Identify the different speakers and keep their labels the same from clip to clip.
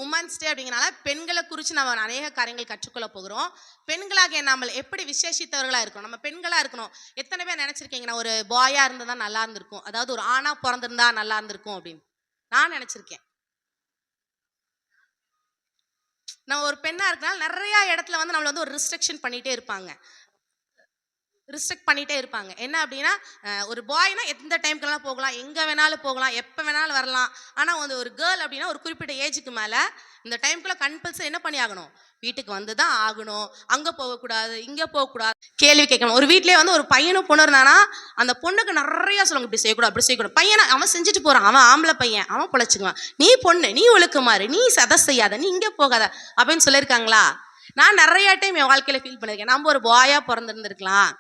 Speaker 1: Women's day அப்படிங்கிறனால பெண்களை குறித்து நம்ம அநேக காரியங்கள் கற்றுக்கொள்ள போகிறோம். பெண்களாகிய நம்ம எப்படி விசேஷித்தவர்களாக இருக்கணும், நம்ம பெண்களாக இருக்கணும். எத்தனை பேர் நினச்சிருக்கீங்கன்னா ஒரு பாயாக இருந்ததா நல்லா இருந்திருக்கும், அதாவது ஒரு ஆணாக பிறந்திருந்தா நல்லா இருந்திருக்கும் அப்படின்னு நான் நினச்சிருக்கேன். நம்ம ஒரு பெண்ணாக இருக்கனால நிறையா இடத்துல வந்து நம்மளை வந்து ஒரு ரிஸ்ட்ரிக்ஷன் பண்ணிகிட்டே இருப்பாங்க. என்ன அப்படின்னா, ஒரு பாய்னா எந்த டைம்க்கெல்லாம் போகலாம், எங்கே வேணாலும் போகலாம், எப்போ வேணாலும் வரலாம். ஆனால் வந்து ஒரு கேர்ள் அப்படின்னா ஒரு குறிப்பிட்ட ஏஜுக்கு மேலே இந்த டைம்குள்ளே கம்பல்சரி என்ன பண்ணி ஆகணும், வீட்டுக்கு வந்து தான் ஆகணும். அங்கே போகக்கூடாது, இங்கே போகக்கூடாது, கேள்வி கேட்கணும். ஒரு வீட்லேயே வந்து ஒரு பையனும் பொண்ணு இருந்தானா அந்த பொண்ணுக்கு நிறையா சொல்லுவாங்க, இப்படி செய்யக்கூடாது அப்படி செய்யக்கூடாது. பையனை அவன் செஞ்சுட்டு போகிறான், அவன் ஆம்பளை பையன், அவன் பிழைச்சிக்குவான். நீ பொண்ணு, நீ ஒழுக்கமாறு, நீ சதை செய்யாத, நீ இங்கே போகாத அப்படின்னு சொல்லியிருக்காங்களா? நான் நிறைய டைம் என் வாழ்க்கையில் ஃபீல் பண்ணியிருக்கேன். நம்ம ஒரு பாயாக பிறந்திருந்துருக்கலாம்,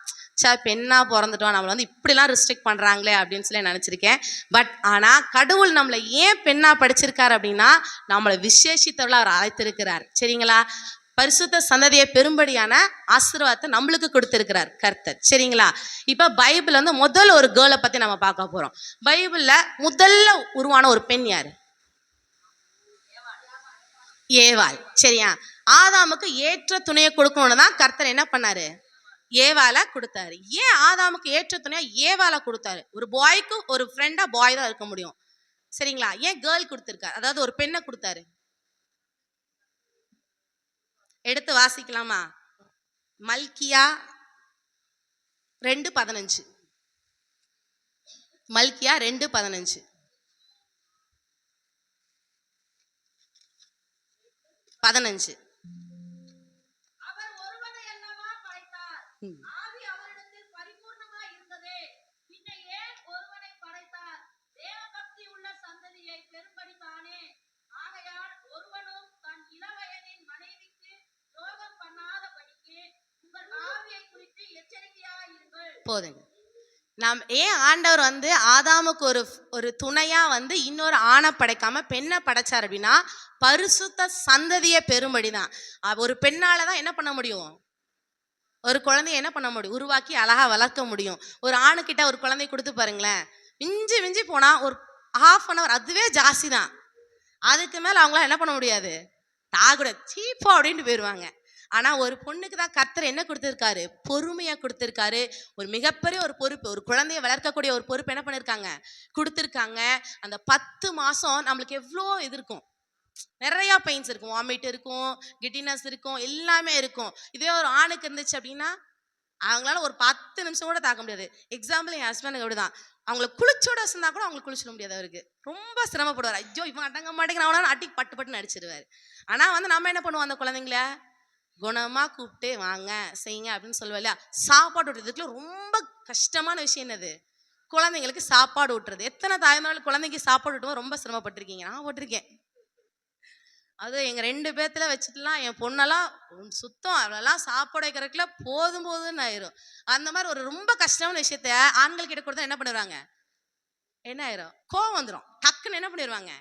Speaker 1: பெண்ணா பிறந்துட்டோம், நம்மளை வந்து இப்படிலாம் ரெஸ்ட்ரிக்ட் பண்ணுறாங்களே அப்படின்னு சொல்லி நினச்சிருக்கேன். பட் ஆனால் கடவுள் நம்மளை ஏன் பெண்ணா படிச்சிருக்காரு அப்படின்னா, நம்மளை விசேஷித்தவர்களாக அவர் அழைத்திருக்கிறார். சரிங்களா? பரிசுத்த சந்ததியை பெரும்படியான ஆசீர்வாதத்தை நம்மளுக்கு கொடுத்திருக்கிறார் கர்த்தர். சரிங்களா? இப்போ பைபிள் வந்து முதல்ல ஒரு கேர்ளை பற்றி நம்ம பார்க்க போகிறோம். பைபிளில் முதல்ல உருவான ஒரு பெண் யார்? ஏவாள். சரியா? ஆதாமுக்கு ஏற்ற துணையை கொடுக்கணும்னு தான் கர்த்தர் என்ன பண்ணாரு, ஏவாளை கொடுத்தாரு. ஏன் ஆதாமுக்கு ஏற்ற துணையா ஏவாளை கொடுத்தாரு? ஒரு பாய்க்கு ஒரு ஃப்ரெண்டா பாய் தான் இருக்க முடியும். சரிங்களா? ஏன் கேர்ள் கொடுத்திருக்காரு, அதாவது ஒரு பெண்ணை கொடுத்தாரு? எடுத்து வாசிக்கலாமா? மல்கியா 2:15. மல்கியா 2:15. 15. போதுங்க. நாம் ஏன் ஆண்டவர் வந்து ஆதாமுக்கு ஒரு துணையா வந்து இன்னொரு ஆணை படைக்காம பெண்ணை படைச்சார் அப்படின்னா, பரிசுத்த சந்ததியை பெரும்படிதான். ஒரு பெண்ணால தான் என்ன பண்ண முடியும், ஒரு குழந்தைய என்ன பண்ண முடியும், உருவாக்கி அழகா வளர்க்க முடியும். ஒரு ஆணுக்கிட்ட ஒரு குழந்தைய கொடுத்து பாருங்களேன், மிஞ்சி மிஞ்சி போனா ஒரு 1/2 hour, அதுவே ஜாஸ்தி தான். அதுக்கு மேல அவங்களால என்ன பண்ண முடியாது, தாகூட சீப்போ அப்படின்ட்டு போயிடுவாங்க. ஆனால் ஒரு பொண்ணுக்கு தான் கர்த்தர் என்ன கொடுத்துருக்காரு, பொறுமையாக கொடுத்துருக்காரு. ஒரு மிகப்பெரிய ஒரு பொறுப்பு, ஒரு குழந்தைய வளர்க்கக்கூடிய ஒரு பொறுப்பு என்ன பண்ணியிருக்காங்க, கொடுத்துருக்காங்க. அந்த 10 மாதம் நம்மளுக்கு எவ்வளோ இது இருக்கும், நிறையா பெயின்ஸ் இருக்கும், வாமிட் இருக்கும், கிட்டினஸ் இருக்கும், எல்லாமே இருக்கும். இதே ஒரு ஆணுக்கு இருந்துச்சு அப்படின்னா அவங்களால ஒரு 10 நிமிஷம் கூட தாக்க முடியாது. எக்ஸாம்பிள் என் ஹஸ்பண்டுக்கு அப்படிதான். அவங்கள குளிச்சோட வச்சிருந்தா கூட அவங்களுக்கு குளிச்சிட முடியாது. அவருக்கு ரொம்ப சிரமப்படுவார். ஐயோ இவன் அடங்க மாட்டேங்கிற, அவனால அட்டி பட்டு பட்டுன்னு அடிச்சிருவாரு. ஆனால் வந்து நம்ம என்ன பண்ணுவோம், அந்த குழந்தைங்கள குணமாக கூப்பிட்டு வாங்க செய்யுங்க அப்படின்னு சொல்லுவோம் இல்லையா? சாப்பாடு ஊட்டுறதுக்குள்ள ரொம்ப கஷ்டமான விஷயம் என்னது, குழந்தைங்களுக்கு சாப்பாடு ஊட்டுறது. எத்தனை தாய்மார்கள் குழந்தைக்கு சாப்பாடு ஊட்டுவோம் ரொம்ப சிரமப்பட்டிருக்கீங்க? நான் போட்டிருக்கேன். அது எங்கள் 2 பேர்த்துல வச்சுட்டுலாம் என் பொண்ணெல்லாம் சுத்தம், அவளெல்லாம் சாப்பாடு வைக்கிறதுக்குள்ள போதும் போதுன்னு ஆயிரும். அந்த மாதிரி ஒரு ரொம்ப கஷ்டமான விஷயத்த ஆண்கள் கிட்ட கொடுத்தா என்ன பண்ணிடுவாங்க, என்ன ஆயிரும், கோவம் வந்துடும், டக்குன்னு என்ன பண்ணிடுவாங்க,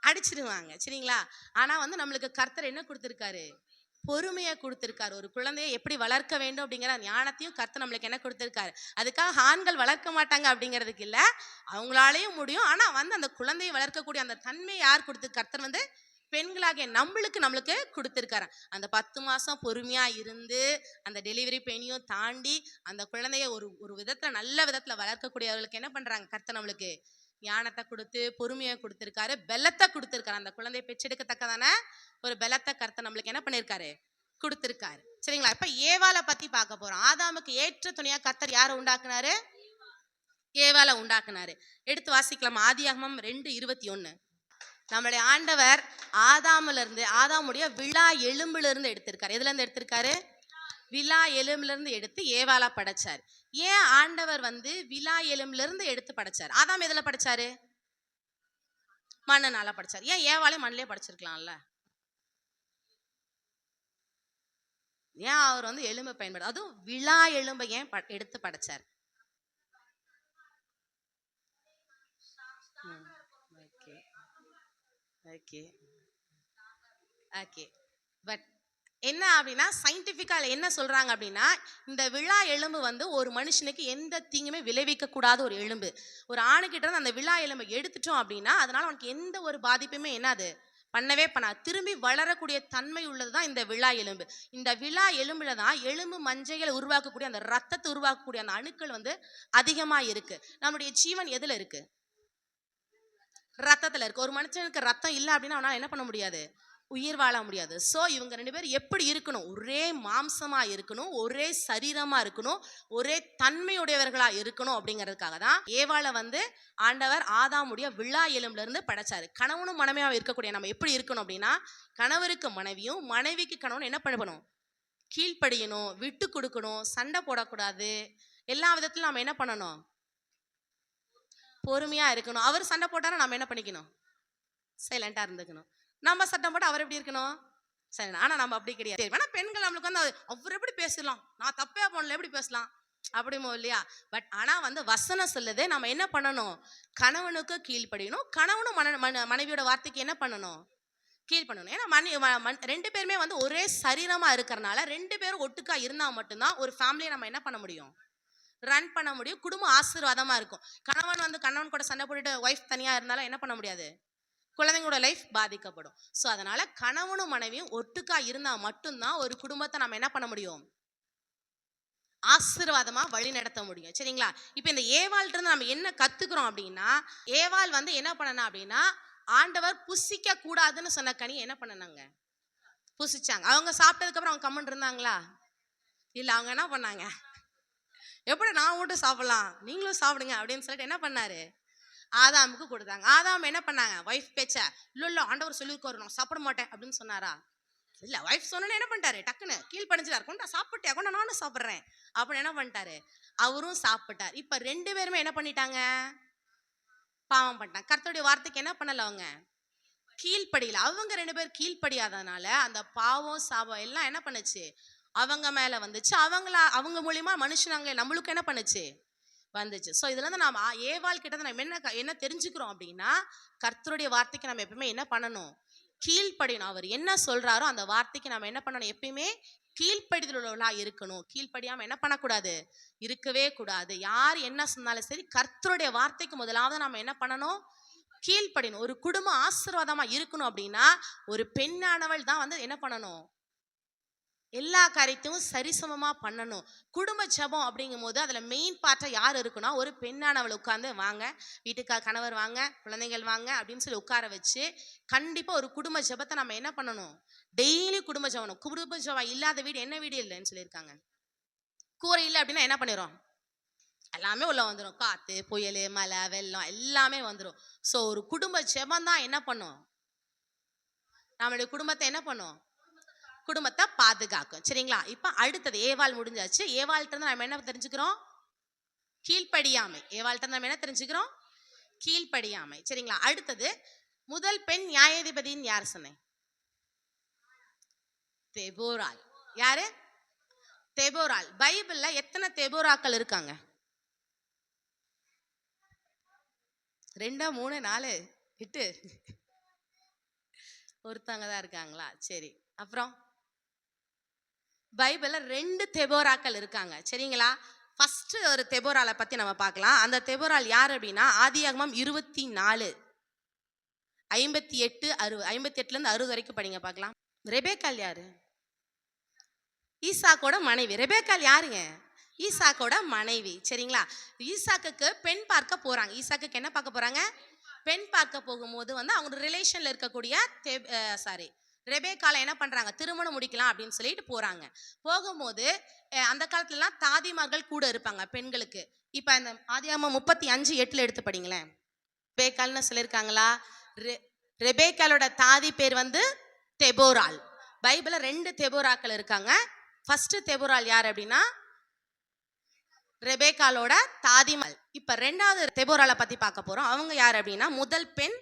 Speaker 1: அடிச்சிடுவாங்க. சரிங்களா? ஆனால் வந்து நம்மளுக்கு கர்த்தர் என்ன கொடுத்துருக்காரு, பொறுமையை கொடுத்துருக்காரு. ஒரு குழந்தையை எப்படி வளர்க்க வேண்டும் அப்படிங்கிற ஞானத்தையும் கர்த்தர் நம்மளுக்கு என்ன கொடுத்துருக்காரு. அதுக்காக ஆண்கள் வளர்க்க மாட்டாங்க அப்படிங்கிறதுக்கு இல்லை, அவங்களாலேயும் முடியும். ஆனால் வந்து அந்த குழந்தையை வளர்க்கக்கூடிய அந்த தன்மையை யார் கொடுத்து, கர்த்தர் வந்து பெண்களாகிய நம்மளுக்கு கொடுத்துருக்காரு. அந்த 10 மாதம் பொறுமையா இருந்து அந்த டெலிவரி பெயினையும் தாண்டி அந்த குழந்தைய ஒரு விதத்துல நல்ல விதத்துல வளர்க்கக்கூடியவர்களுக்கு என்ன பண்றாங்க, கர்த்தர் நம்மளுக்கு ஞானத்தை கொடுத்து பொறுமையை கொடுத்துருக்காரு, பெலத்தை கொடுத்துருக்காரு. அந்த குழந்தையை பெற்றெடுக்கத்தக்கதான ஒரு பெலத்தை கர்த்தர் நம்மளுக்கு என்ன பண்ணியிருக்காரு, கொடுத்துருக்காரு. சரிங்களா? இப்ப ஏவாளை பத்தி பார்க்க போறோம். ஆதாமுக்கு ஏற்ற துணையா கர்த்தர் யாரை உண்டாக்குனாரு, ஏவாளை உண்டாக்குனாரு. எடுத்து வாசிக்கலாம். ஆதியாகமம் 2:21. நம்மளுடைய ஆண்டவர் ஆதாமுடைய விழா எலும்புல இருந்து எடுத்திருக்காரு. எதுல இருந்து எடுத்திருக்காரு, விழா எலும்புல இருந்து எடுத்து ஏவாளா படைச்சார். ஏன் ஆண்டவர் வந்து விழா எலும்புல இருந்து எடுத்து படைச்சார்? ஆதாம் எதுல படைச்சாரு, மண்ணுனால படைச்சார். ஏன் ஏவாளே மண்ணிலே படைச்சிருக்கலாம்ல? ஏன் அவர் வந்து எலும்பை பயன்படுத்த, அதுவும் விழா எலும்பை ஏன் எடுத்து படைச்சார்? ஓகே. பட் என்ன அப்படின்னா, சயின்டிஃபிக்காக என்ன சொல்கிறாங்க அப்படின்னா, இந்த விழா எலும்பு வந்து ஒரு மனுஷனுக்கு எந்த தீங்குமே விளைவிக்க கூடாத ஒரு எலும்பு. ஒரு ஆணுக்கிட்ட இருந்து அந்த விழா எலும்பை எடுத்துட்டோம் அப்படின்னா அதனால அவனுக்கு எந்த ஒரு பாதிப்புமே என்னது பண்ணவே திரும்பி வளரக்கூடிய தன்மை உள்ளதுதான் இந்த விழா எலும்பு. இந்த விழா எலும்புல தான் எலும்பு மஞ்சைகளை உருவாக்கக்கூடிய அந்த ரத்தத்தை உருவாக்கக்கூடிய அந்த அணுக்கள் வந்து அதிகமா இருக்கு. நம்முடைய ஜீவன் எதுல இருக்கு? ரத்தத்துல இருக்கு. ஒரு மனுஷனுக்கு ரத்தம் இல்லை அப்படின்னா அவனால என்ன பண்ண முடியாது? உயிர் வாழ முடியாது. சோ இவங்க 2 பேரும் எப்படி இருக்கணும்? ஒரே மாம்சமா இருக்கணும், ஒரே சரீரமா இருக்கணும், ஒரே தன்மையுடையவர்களா இருக்கணும் அப்படிங்கிறதுக்காக தான் ஏவாளை வந்து ஆண்டவர் ஆதாமுடைய விழா எலும்புல இருந்து படைச்சாரு. கணவனும் மனைவியா இருக்கக்கூடிய நம்ம எப்படி இருக்கணும் அப்படின்னா, கணவருக்கு மனைவியும் மனைவிக்கு கணவன் என்ன பண்ணணும்? கீழ்ப்படியணும், விட்டு கொடுக்கணும், சண்டை போடக்கூடாது. எல்லா விதத்திலும் நம்ம என்ன பண்ணணும்? பொறுமையா இருக்கணும். அவர் சண்டை போட்டாரா நம்ம என்ன பண்ணிக்கணும்? சைலண்டா இருந்துக்கணும். நம்ம சட்டம் போட்டு அவர் எப்படி இருக்கணும்? சரி. ஆனா நம்ம அப்படி கிடையாது. வேணா பெண்கள் நம்மளுக்கு வந்து அவர் எப்படி பேசலாம், நான் தப்பே பண்ணல எப்படி பேசலாம் அப்படிமோ இல்லையா? பட் ஆனா வந்து வசனம் சொல்லுது நம்ம என்ன பண்ணணும்? கணவனுக்கு கீழ்ப்படியணும், கணவனும் மனைவியோட வார்த்தைக்கு என்ன பண்ணணும்? கீழ் பண்ணணும். ஏன்னா 2 பேருமே வந்து ஒரே சரீரமா இருக்கிறனால 2 பேரும் ஒட்டுக்கா இருந்தா மட்டும்தான் ஒரு ஃபேமிலியை நம்ம என்ன பண்ண முடியும்? ரன் பண்ண முடியும். குடும்பம் ஆசீர்வாதமா இருக்கும். கணவன் கூட சண்டை போட்டுட்டு ஒய்ஃப் தனியா இருந்தாலும் என்ன பண்ண முடியாது? குழந்தைங்களோட லைஃப் பாதிக்கப்படும். ஸோ அதனால கணவனும் மனைவியும் ஒட்டுக்கா இருந்தா மட்டும்தான் ஒரு குடும்பத்தை நம்ம என்ன பண்ண முடியும்? ஆசீர்வாதமா வழி நடத்த முடியும். சரிங்களா? இப்ப இந்த ஏவாள்கிட்ட இருந்து நம்ம என்ன கத்துக்கிறோம் அப்படின்னா, ஏவாள் வந்து என்ன பண்ணனா அப்படின்னா, ஆண்டவர் புசிக்க கூடாதுன்னு சொன்ன கனி என்ன பண்ணனாங்க? புசிச்சாங்க. அவங்க சாப்பிட்டதுக்கு அப்புறம் அவங்க கம்மன் இருந்தாங்களா? இல்ல. அவங்க என்ன பண்ணாங்க? எப்படி நான் மட்டும் சாப்பிடலாம், நீங்களும் சாப்பிடுங்க அப்படின்னு சொல்லிட்டு என்ன பண்ணாரு? ஆதாமுக்கு கொடுத்தாங்க. ஆதாம் என்ன பண்ணாங்க? வைஃப் பேச்ச இல்ல ஆண்டவர் சொல்லியிருக்காரு நான் சாப்பிட மாட்டேன் அப்படின்னு சொன்னாரா? இல்ல. வைஃப் சொன்னோன்னு என்ன பண்ணிட்டாரு? டக்குன்னு கீழ் பணிஞ்சிட்டாரு. கொண்டா சாப்பிட்டே, கொண்டா நானும் சாப்பிட்றேன் அப்படின்னு என்ன பண்ணிட்டாரு? அவரும் சாப்பிட்டார். இப்ப 2 பேருமே என்ன பண்ணிட்டாங்க? பாவம் பண்ணிட்டாங்க. கர்த்தருடைய வார்த்தைக்கு என்ன பண்ணல? அவங்க கீழ்ப்படியல. அவங்க 2 பேர் கீழ்ப்படியாதனால அந்த பாவம் சாபம் எல்லாம் என்ன பண்ணுச்சு? அவங்க மேல வந்துச்சு. அவங்க மூலியமா மனுஷனாங்களே நம்மளுக்கு என்ன பண்ணுச்சு? வந்துச்சு. ஸோ இதுல இருந்து நாம ஏவாள் கிட்ட நம்ம என்ன தெரிஞ்சுக்கிறோம் அப்படின்னா, கர்த்தருடைய வார்த்தைக்கு நம்ம எப்பவுமே என்ன பண்ணணும்? கீழ்ப்படியணும். அவர் என்ன சொல்றாரோ அந்த வார்த்தைக்கு நம்ம என்ன பண்ணணும்? எப்பயுமே கீழ்ப்படிதல் உள்ளவர்களா இருக்கணும். கீழ்ப்படியாம என்ன பண்ணக்கூடாது? இருக்கவே கூடாது. யார் என்ன சொன்னாலும் சரி கர்த்தருடைய வார்த்தைக்கு முதலாவது நம்ம என்ன பண்ணணும்? கீழ்ப்படியணும். ஒரு குடும்பம் ஆசீர்வாதமா இருக்கணும் அப்படின்னா ஒரு பெண்ணானவள் தான் வந்து என்ன பண்ணணும்? எல்லா காரியத்தையும் சரிசமமா பண்ணணும். குடும்ப ஜெபம் அப்படிங்கும் போது அதுல மெயின் பார்ட்டா யார் இருக்குன்னா, ஒரு பெண்ணானவள் உட்கார்ந்து வாங்க, வீட்டுக்கா கணவர் வாங்க, குழந்தைகள் வாங்க அப்படின்னு சொல்லி உட்கார வச்சு கண்டிப்பா ஒரு குடும்ப ஜெபத்தை நம்ம என்ன பண்ணணும்? டெய்லி குடும்ப ஜெபம். குடும்ப ஜெபம் இல்லாத வீடு என்ன வீடு இல்லைன்னு சொல்லியிருக்காங்க. கூரை இல்லை அப்படின்னா என்ன பண்ணிடும்? எல்லாமே உள்ள வந்துடும். காத்து, புயல், மழை, வெள்ளம் எல்லாமே வந்துடும். ஸோ ஒரு குடும்ப ஜெபம் தான் என்ன பண்ணும்? நம்மளுடைய குடும்பத்தை என்ன பண்ணும்? குடும்பத்தை பாதுகாக்கும். சரிங்களா? இப்ப அடுத்தது ஏவாள் முடிஞ்சாச்சு. ஏவாள்கிட்ட இருந்து நம்ம என்ன தெரிஞ்சுக்கிறோம்? கீழ்ப்படியாமை. ஏவாள்கிட்ட நம்ம என்ன தெரிஞ்சுக்கிறோம்? கீழ்ப்படியாமை. சரிங்களா? அடுத்தது முதல் பெண் நியாயாதிபதின்னு யார் சொன்னேன்? தெபோராள். யாரு? தெபோராள். பைபிள்ல எத்தனை தெபோராக்கள் இருக்காங்க? 2 3 4 8 ஒருத்தவங்க தான் இருக்காங்களா? சரி. அப்புறம் பைபிள்ல 2 தெபோராக்கள் இருக்காங்க. சரிங்களா? ஃபர்ஸ்ட் ஒரு தெபோராளை பத்தி நம்ம பார்க்கலாம். அந்த தெபோராள் யார் அப்படின்னா, ஆதியாகமம் 24 58 60 58ல இருந்து 60 வரைக்கும் படிங்க பார்க்கலாம். ரெபேக்காள் யாரு? ஈசாக்கோட மனைவி. ரெபேக்காள் யாருங்க? ஈசாக்கோட மனைவி. சரிங்களா? ஈசாக்குக்கு பெண் பார்க்க போறாங்க. ஈசாக்குக்கு என்ன பார்க்க போறாங்க? பெண் பார்க்க போகும்போது வந்து அவங்க ரிலேஷன்ல இருக்கக்கூடிய ரெபேக்கால என்ன பண்றாங்க? திருமணம் முடிக்கலாம் அப்படின்னு சொல்லிட்டு போறாங்க. போகும்போது அந்த காலத்துலலாம் தாதிமார்கள் கூட இருப்பாங்க பெண்களுக்கு. இப்ப இந்த ஆதியாகமம் 35:8 எடுத்து படிங்களேன். ரெபேக்கால்னு சொல்லியிருக்காங்களா? ரெபேக்காலோட தாதி பேர் வந்து தெபோராள். பைபிள்ல 2 தெபோராக்கள் இருக்காங்க. ஃபர்ஸ்ட் தெபோராள் யார் அப்படின்னா ரெபேக்காலோட தாதிமாள். இப்ப 2வது தெபோராளை பத்தி பார்க்க போறோம். அவங்க யார் அப்படின்னா முதல் பெண்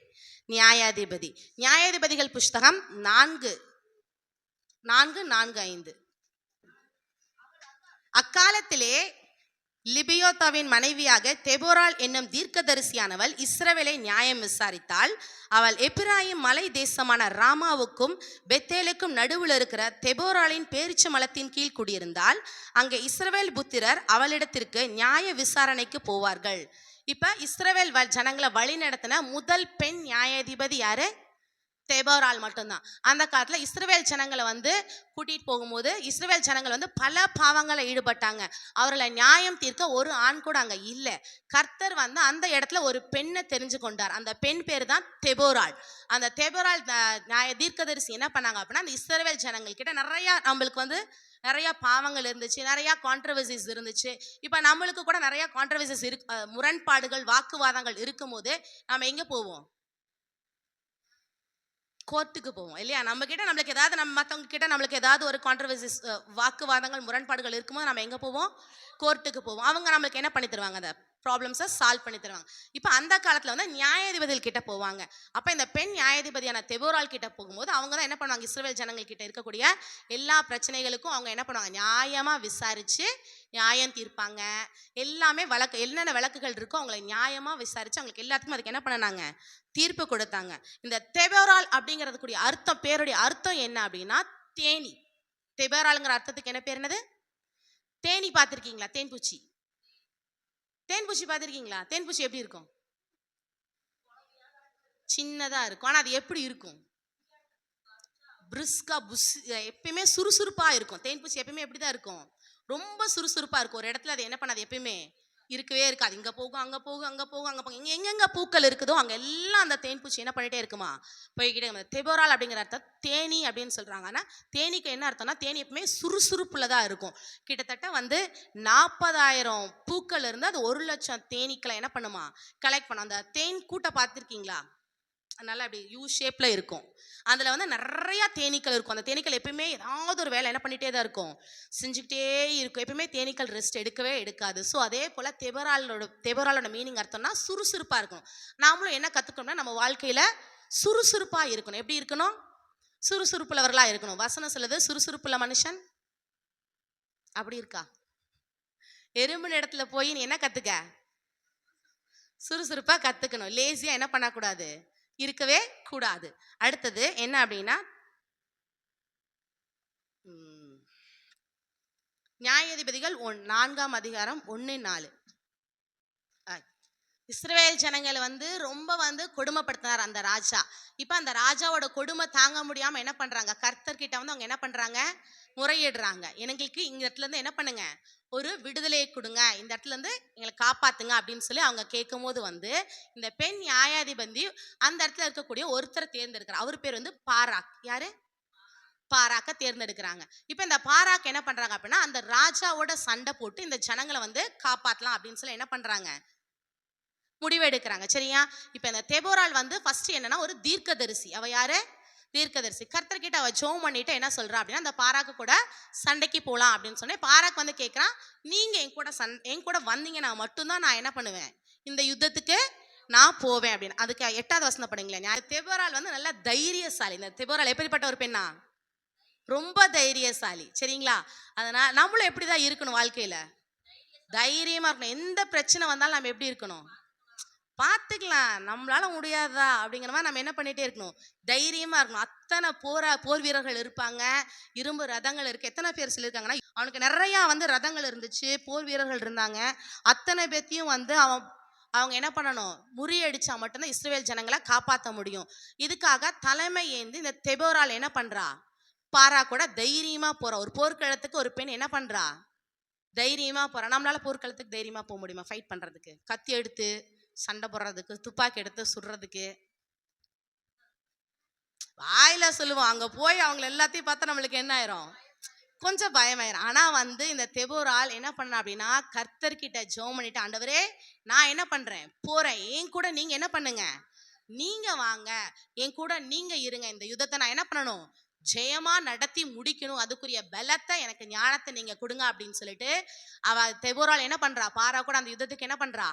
Speaker 1: நியாயாதிபதி. நியாயாதிபதிகள் புஸ்தகம் 4:4-5. அக்காலத்திலே லிபியோத்தாவின் மனைவியாக தெபோராள் என்னும் தீர்க்கதரிசியானவள் இஸ்ரவேலை நியாயம் விசாரித்தாள். அவள் எப்பிராயிம் மலை தேசமான ராமாவுக்கும் பெத்தேலுக்கும் நடுவில் இருக்கிற தெபோராளின் பேரிச்ச மலத்தின் கீழ் குடியிருந்தாள். அங்கே இஸ்ரவேல் புத்திரர் அவளிடத்திற்கு நியாய விசாரணைக்கு போவார்கள். இப்ப இஸ்ரவேல் ஜனங்களை வழி நடத்தின முதல் பெண் நியாயாதிபதி யாரு? தெபோரால் மட்டும்தான். அந்த காலத்துல இஸ்ரவேல் ஜனங்களை வந்து கூட்டிட்டு போகும்போது இஸ்ரவேல் ஜனங்கள் வந்து பல பாவங்களை ஈடுபட்டாங்க. அவர்களை நியாயம் தீர்க்க ஒரு ஆண் கூட அங்க இல்ல. கர்த்தர் வந்து அந்த இடத்துல ஒரு பெண்ணை தெரிஞ்சு கொண்டார். அந்த பெண் பேர் தான் தெபோரால். அந்த தெபோரால் தீர்க்கதரிசி என்ன பண்ணாங்க அப்படின்னா, அந்த இஸ்ரவேல் ஜனங்கள் கிட்ட நம்மளுக்கு வந்து நிறைய பாவங்கள் இருந்துச்சு, நிறைய கான்ட்ரவர்சிஸ் இருந்துச்சு. இப்ப நம்மளுக்கு கூட நிறைய கான்ட்ரவர்சிஸ் இருக்கு, முரண்பாடுகள் வாக்குவாதங்கள் இருக்கும்போது நம்ம எங்க போவோம்? கோர்ட்டுக்கு போவோம் இல்லையா? நம்மளுக்கு ஏதாவது மற்றவங்க கிட்ட நம்மளுக்கு ஏதாவது ஒரு கான்ட்ரவர்சிஸ், வாக்குவாதங்கள், முரண்பாடுகள் இருக்கும்போது நம்ம எங்க போவோம்? கோர்ட்டுக்கு போவோம். அவங்க நம்மளுக்கு என்ன பண்ணி தருவாங்க? அந்த ப்ராப்ளம்ஸை சால்வ் பண்ணி தருவாங்க. இப்போ அந்த காலத்தில் வந்து நியாயாதிபதிகள் கிட்ட போவாங்க. அப்போ இந்த பெண் நியாயாதிபதியான தெபோரால் கிட்ட போகும்போது அவங்க தான் என்ன பண்ணுவாங்க? இஸ்ரவேல் ஜனங்கள் கிட்ட இருக்கக்கூடிய எல்லா பிரச்சனைகளுக்கும் அவங்க என்ன பண்ணுவாங்க? நியாயமாக விசாரித்து நியாயம் தீர்ப்பாங்க. எல்லாமே என்னென்ன வழக்குகள் இருக்கோ அவங்களை நியாயமாக விசாரித்து அவங்களுக்கு எல்லாத்துக்கும் அதுக்கு என்ன பண்ணாங்க? தீர்ப்பு கொடுத்தாங்க. இந்த தெபோரால் அப்படிங்கிறதுக்குரிய அர்த்தம், பேருடைய அர்த்தம் என்ன அப்படின்னா தேனி. தெபோரால்ங்கிற அர்த்தத்துக்கு என்ன பேர்? என்னது? தேனி. பார்த்துருக்கீங்களா? தேன்பூச்சி. தேன்பூச்சி பார்த்துருக்கீங்களா? தேன்பூச்சி எப்படி இருக்கும்? சின்னதா இருக்கும். ஆனா அது எப்படி இருக்கும்? பிரிஸ்கா, எப்பயுமே சுறுசுறுப்பா இருக்கும். தேன்பூச்சி எப்பயுமே எப்படிதான் இருக்கும்? ரொம்ப சுறுசுறுப்பா இருக்கும். ஒரு இடத்துல அது என்ன பண்ணாது? எப்பயுமே இருக்கவே இருக்காது. இங்க போகும், அங்க போகும், அங்க போகும், அங்க போகும். எங்கெங்க பூக்கள் இருக்குதோ அங்க எல்லாம் அந்த தேன்பூச்சி என்ன பண்ணிட்டே இருக்குமா? போய்கிட்டே. தெபோரால் அப்படிங்கிற அர்த்தம் தேனி அப்படின்னு சொல்றாங்க. ஆனா தேனிக்கு என்ன அர்த்தம்னா, தேனி எப்பவுமே சுறுசுறுப்புலதான் இருக்கும். கிட்டத்தட்ட வந்து 40,000 பூக்கள் இருந்து அது 1,00,000 தேனீக்களை என்ன பண்ணுமா? கலெக்ட் பண்ணும். அந்த தேன் கூட்டை பார்த்துருக்கீங்களா? நல்லா அப்படி யூ ஷேப்ல இருக்கும். அதுல வந்து நிறைய தேனீக்கள் இருக்கும். அந்த தேனீக்கள் எப்பயுமே ஏதாவது ஒரு வேலை என்ன பண்ணிட்டே தான் இருக்கும், செஞ்சுக்கிட்டே இருக்கும். எப்பயுமே தேனீக்கள் ரெஸ்ட் எடுக்கவே எடுக்காது. ஸோ அதே போல தெபோராலோட மீனிங் அர்த்தம்னா சுறுசுறுப்பா இருக்கணும். நாமளும் என்ன கத்துக்கணும்னா நம்ம வாழ்க்கையில சுறுசுறுப்பா இருக்கணும். எப்படி இருக்கணும்? சுறுசுறுப்புள்ளவர்களா இருக்கணும். வசனம் சொல்லுது சுறுசுறுப்புள்ள மனுஷன் அப்படி இருக்கா? எறும்பு இடத்துல போய் நீ என்ன கத்துக்க? சுறுசுறுப்பா கத்துக்கணும். லேசியா என்ன பண்ணக்கூடாது? இருக்கவே கூடாது. அடுத்தது என்ன அப்படின்னா, நியாயாதிபதிகள் 4ஆம் அதிகாரம் 1:4. இஸ்ரவேல் ஜனங்களை வந்து ரொம்ப வந்து கொடுமைப்படுத்தினார் அந்த ராஜா. இப்ப அந்த ராஜாவோட கொடுமை தாங்க முடியாம என்ன பண்றாங்க? கர்த்தர் கிட்ட வந்து அவங்க என்ன பண்றாங்க? முறையிடுறாங்க. எங்களுக்கு இந்த இடத்துல இருந்து என்ன பண்ணுங்க? ஒரு விடுதலையை கொடுங்க, இந்த இடத்துல இருந்து எங்களை காப்பாத்துங்க அப்படின்னு சொல்லி அவங்க கேட்கும் போது வந்து இந்த பெண் நியாயாதிபதி அந்த இடத்துல இருக்கக்கூடிய ஒருத்தரை தேர்ந்தெடுக்கிறார். அவர் பேர் வந்து பாராக். யாரு? பாராக்க தேர்ந்தெடுக்கிறாங்க. இப்ப இந்த பாராக் என்ன பண்றாங்க அப்படின்னா, அந்த ராஜாவோட சண்டை போட்டு இந்த ஜனங்களை வந்து காப்பாத்தலாம் அப்படின்னு சொல்லி என்ன பண்றாங்க? முடிவு எடுக்கிறாங்க. சரியா? இப்ப இந்த தெபோரால் வந்து ஃபர்ஸ்ட் என்னன்னா ஒரு தீர்க்கதரிசி. அவ யாரு? தீர்க்கதரிசி. கர்த்தர் கிட்ட அவ ஜெபம் பண்ணிட்டு என்ன சொல்றா அப்படின்னா, அந்த பாராக்கு கூட சண்டைக்கு போலாம் அப்படின்னு சொன்னேன். பாராக் வந்து கேட்கறான், நீங்க என் கூட வந்தீங்கன்னா மட்டும்தான் நான் என்ன பண்ணுவேன்? இந்த யுத்தத்துக்கு நான் போவேன் அப்படின்னு. அதுக்கு 8வது வசனம் படிங்களேன். தெபோரால் வந்து நல்ல தைரியசாலி. இந்த தெபோரால் எப்படிப்பட்ட ஒரு பெண்ணா? ரொம்ப தைரியசாலி. சரிங்களா? அதனால நம்மளும் எப்படிதான் இருக்கணும் வாழ்க்கையில? தைரியமா இருக்கணும். எந்த பிரச்சனை வந்தாலும் நம்ம எப்படி இருக்கணும்? பார்த்துக்கலாம், நம்மளால முடியாதா அப்படிங்கிற மாதிரி நம்ம என்ன பண்ணிட்டே இருக்கணும்? தைரியமா இருக்கணும். அத்தனை போர் வீரர்கள் இருப்பாங்க, இரும்பு ரதங்கள் இருக்கு. எத்தனை பேர் சொல்லியிருக்காங்கன்னா, அவனுக்கு நிறைய வந்து ரதங்கள் இருந்துச்சு, போர் வீரர்கள் இருந்தாங்க. அத்தனை பேத்தையும் வந்து அவங்க என்ன பண்ணணும்? முறியடிச்சா மட்டும்தான் இஸ்ரவேல் ஜனங்களை காப்பாற்ற முடியும். இதுக்காக தலைமை ஏந்தி இந்த தெபோரால் என்ன பண்றா? பாரா கூட தைரியமா போறா. ஒரு போர்க்களத்துக்கு ஒரு பெண் என்ன பண்றா? தைரியமா போறா. நம்மளால போர்க்களத்துக்கு தைரியமா போக முடியுமா? ஃபைட் பண்றதுக்கு, கத்தி எடுத்து சண்டை போடுறதுக்கு, துப்பாக்கி எடுத்து சுடுறதுக்கு வாயில சொல்லுவோம். அங்க போய் அவங்க எல்லாத்தையும் பார்த்தா நம்மளுக்கு என்ன ஆயிரும்? கொஞ்சம் பயமாயிரும். ஆனா வந்து இந்த தெபோரால் என்ன பண்ண அப்படின்னா, கர்த்தர்கிட்ட ஜெபம் பண்ணிட்டு, ஆண்டவரே நான் என்ன பண்றேன்? போறேன், என் கூட நீங்க என்ன பண்ணுங்க? நீங்க வாங்க, என் கூட நீங்க இருங்க. இந்த யுத்தத்தை நான் என்ன பண்ணணும்? ஜெயமா நடத்தி முடிக்கணும். அதுக்குரிய பலத்தை, எனக்கு ஞானத்தை நீங்க கொடுங்க அப்படின்னு சொல்லிட்டு அவ தெபோரால் என்ன பண்றா? பாரா கூட அந்த யுத்தத்துக்கு என்ன பண்றா?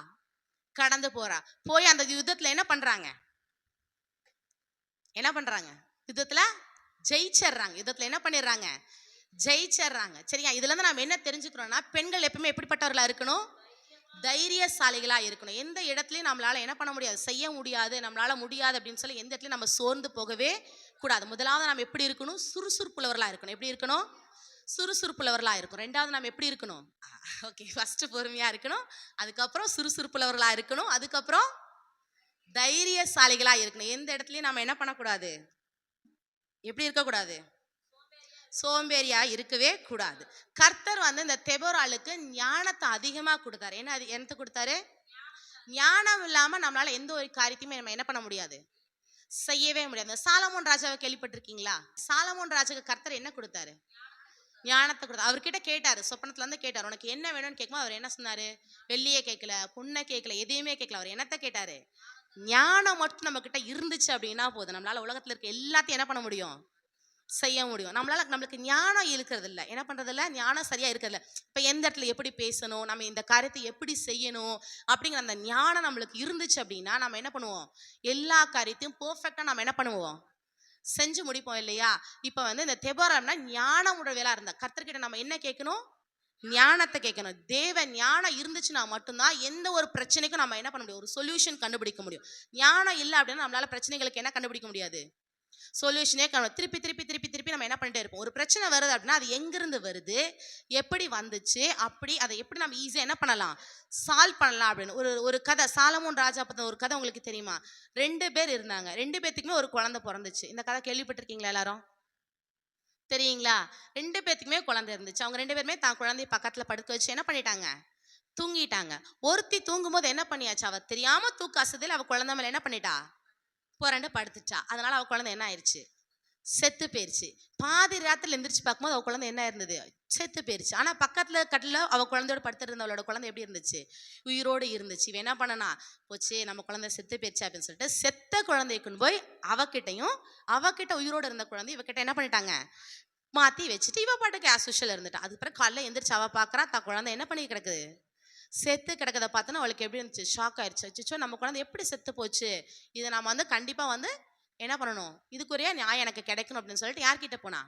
Speaker 1: கடந்து போறா. போய் அந்த யுத்தத்துல என்ன பண்றாங்க? யுத்தத்துல ஜெயிச்சர்றாங்க. யுத்தத்துல என்ன பண்ணிடுறாங்க? ஜெயிச்சர்றாங்க. சரியா? இதுல இருந்து நாம என்ன தெரிஞ்சுக்கிறோம்னா, பெண்கள் எப்பவுமே எப்படிப்பட்டவர்களா இருக்கணும்? தைரியசாலிகளா இருக்கணும். எந்த இடத்துலயும் நம்மளால என்ன பண்ண முடியாது? செய்ய முடியாது, நம்மளால முடியாது அப்படின்னு சொல்லி எந்த இடத்துலயும் நம்ம சோர்ந்து போகவே கூடாது. முதலாவது நம்ம எப்படி இருக்கணும்? சுறுசுறுப்புள்ளவர்களா இருக்கணும். எப்படி இருக்கணும்? சுறுசுறுப்புள்ளவர்களா இருக்கும். 2வது நம்ம எப்படி இருக்கணும்? ஓகே, ஃபர்ஸ்ட் பொறுமையா இருக்கணும், அதுக்கப்புறம் சுறுசுறுப்புள்ளவர்களா இருக்கணும், அதுக்கப்புறம் தைரியசாலிகளா இருக்கணும். எந்த இடத்துலயும் நம்ம என்ன பண்ணக்கூடாது? எப்படி இருக்கக்கூடாது? சோம்பேறியா இருக்கவே கூடாது. கர்த்தர் வந்து இந்த தெபோராளுக்கு ஞானத்தை அதிகமா கொடுத்தாரு. என்ன என்னத்தை கொடுத்தாரு? ஞானம் இல்லாம நம்மளால எந்த ஒரு காரியத்தையுமே நம்ம என்ன பண்ண முடியாது, செய்யவே முடியாது. சாலமோன் ராஜாவை கேள்விப்பட்டிருக்கீங்களா? சாலமோன் ராஜாவுக்கு கர்த்தர் என்ன கொடுத்தாரு? ஞானத்தை கொடுத்தாரு. அவர்கிட்ட கேட்டாரு, சொப்பனத்துல இருந்து கேட்டாரு, உனக்கு என்ன வேணும்னு கேட்கும்போது அவர் என்ன சொன்னாரு? வெள்ளியை கேட்கல, பொண்ணை கேட்கல, எதையுமே கேட்கல. அவர் என்னத்தை கேட்டாரு? ஞானம் மட்டும் நம்ம கிட்ட இருந்துச்சு அப்படின்னா போதும், நம்மளால உலகத்துல இருக்க எல்லாத்தையும் என்ன பண்ண முடியும், செய்ய முடியும். நம்மளுக்கு ஞானம் இருக்கிறது இல்லை, என்ன பண்றது இல்லை, ஞானம் சரியா இருக்கிறது இல்லை. இப்ப எந்த இடத்துல எப்படி பேசணும், நம்ம இந்த காரியத்தை எப்படி செய்யணும் அப்படிங்கிற அந்த ஞானம் நம்மளுக்கு இருந்துச்சு அப்படின்னா நம்ம என்ன பண்ணுவோம், எல்லா காரியத்தையும் பெர்ஃபெக்டா நம்ம என்ன பண்ணுவோம், செஞ்சு முடிப்போம் இல்லையா? இப்ப வந்து இந்த தெபோரானா ஞானம் உடையவளா இருந்தா, கர்த்தர்கிட்ட நம்ம என்ன கேட்கணும்? ஞானத்தை கேட்கணும். தேவ ஞானம் இருந்துச்சுன்னா மட்டும்தான் எந்த ஒரு பிரச்சனைக்கும் நம்ம என்ன பண்ண முடியும், ஒரு சொல்யூஷன் கண்டுபிடிக்க முடியும். ஞானம் இல்லை அப்படின்னா நம்மளால பிரச்சனைகளுக்கு என்ன கண்டுபிடிக்க முடியாது, சொல்யூஷனே திருப்பி திருப்பி திருப்பி திருப்பி நம்ம என்ன பண்ணிட்டே இருப்போம். ஒரு பிரச்சனை வருது அப்படின்னா அது எங்கிருந்து வருது, எப்படி வந்துச்சு, அப்படி அதை எப்படி நம்ம ஈஸியா என்ன பண்ணலாம், சால்வ் பண்ணலாம் அப்படின்னு. ஒரு கதை, சாலமோன் ராஜா பத்தின ஒரு கதை உங்களுக்கு தெரியுமா? 2 பேர் இருந்தாங்க, 2 பேத்துக்குமே ஒரு குழந்தை பிறந்துச்சு. இந்த கதை கேள்விப்பட்டிருக்கீங்களா எல்லாரும்? தெரியுங்களா? 2 பேத்துக்குமே குழந்தை இருந்துச்சு. அவங்க 2 பேருமே தான் குழந்தைய பக்கத்துல படுக்க வச்சு என்ன பண்ணிட்டாங்க, தூங்கிட்டாங்க. ஒருத்தி தூங்கும் போது என்ன பண்ணியாச்சு, அவ தெரியாம தூக்க அசதியில் அவ குழந்தை மேல என்ன பண்ணிட்டா, புரண்டு படுத்துட்டா. அதனால அவ குழந்தை என்ன ஆயிடுச்சு, செத்து போயிருச்சு. பாதி ராத்திரில எந்திரிச்சு பார்க்கும்போது அவ குழந்தை என்ன இருந்தது, செத்து போயிருச்சு. ஆனா பக்கத்துல கட்டில அவ குழந்தையோட படுத்துட்டு இருந்தவளோட குழந்தை எப்படி இருந்துச்சு, உயிரோடு இருந்துச்சு. இவன் என்ன பண்ணனா, போச்சு நம்ம குழந்தை செத்து போயிருச்சு அப்படின்னு சொல்லிட்டு செத்த குழந்தைய கொண்டு போய் அவகிட்டையும், அவகிட்ட உயிரோடு இருந்த குழந்தை இவகிட்ட என்ன பண்ணிட்டாங்க, மாத்தி வச்சுட்டு இவ பாட்டுக்கு ஆஸ் யூஷுவல் இருந்துட்டா. அதுக்கு பிறகு காலைல எந்திரிச்சு அவ பாக்குறா, தான் குழந்தை என்ன பண்ணி கிடக்குது, செத்து கிடக்கதை பார்த்தோன்னா அவளுக்கு எப்படி இருந்துச்சு, ஷாக் ஆயிடுச்சு. அச்சோ நம்ம குழந்தை எப்படி செத்து போச்சு, இதை நம்ம வந்து கண்டிப்பா வந்து என்ன பண்ணணும், இதுக்குரிய நியாயம் எனக்கு கிடைக்கணும் அப்படின்னு சொல்லிட்டு யார்கிட்ட போனா,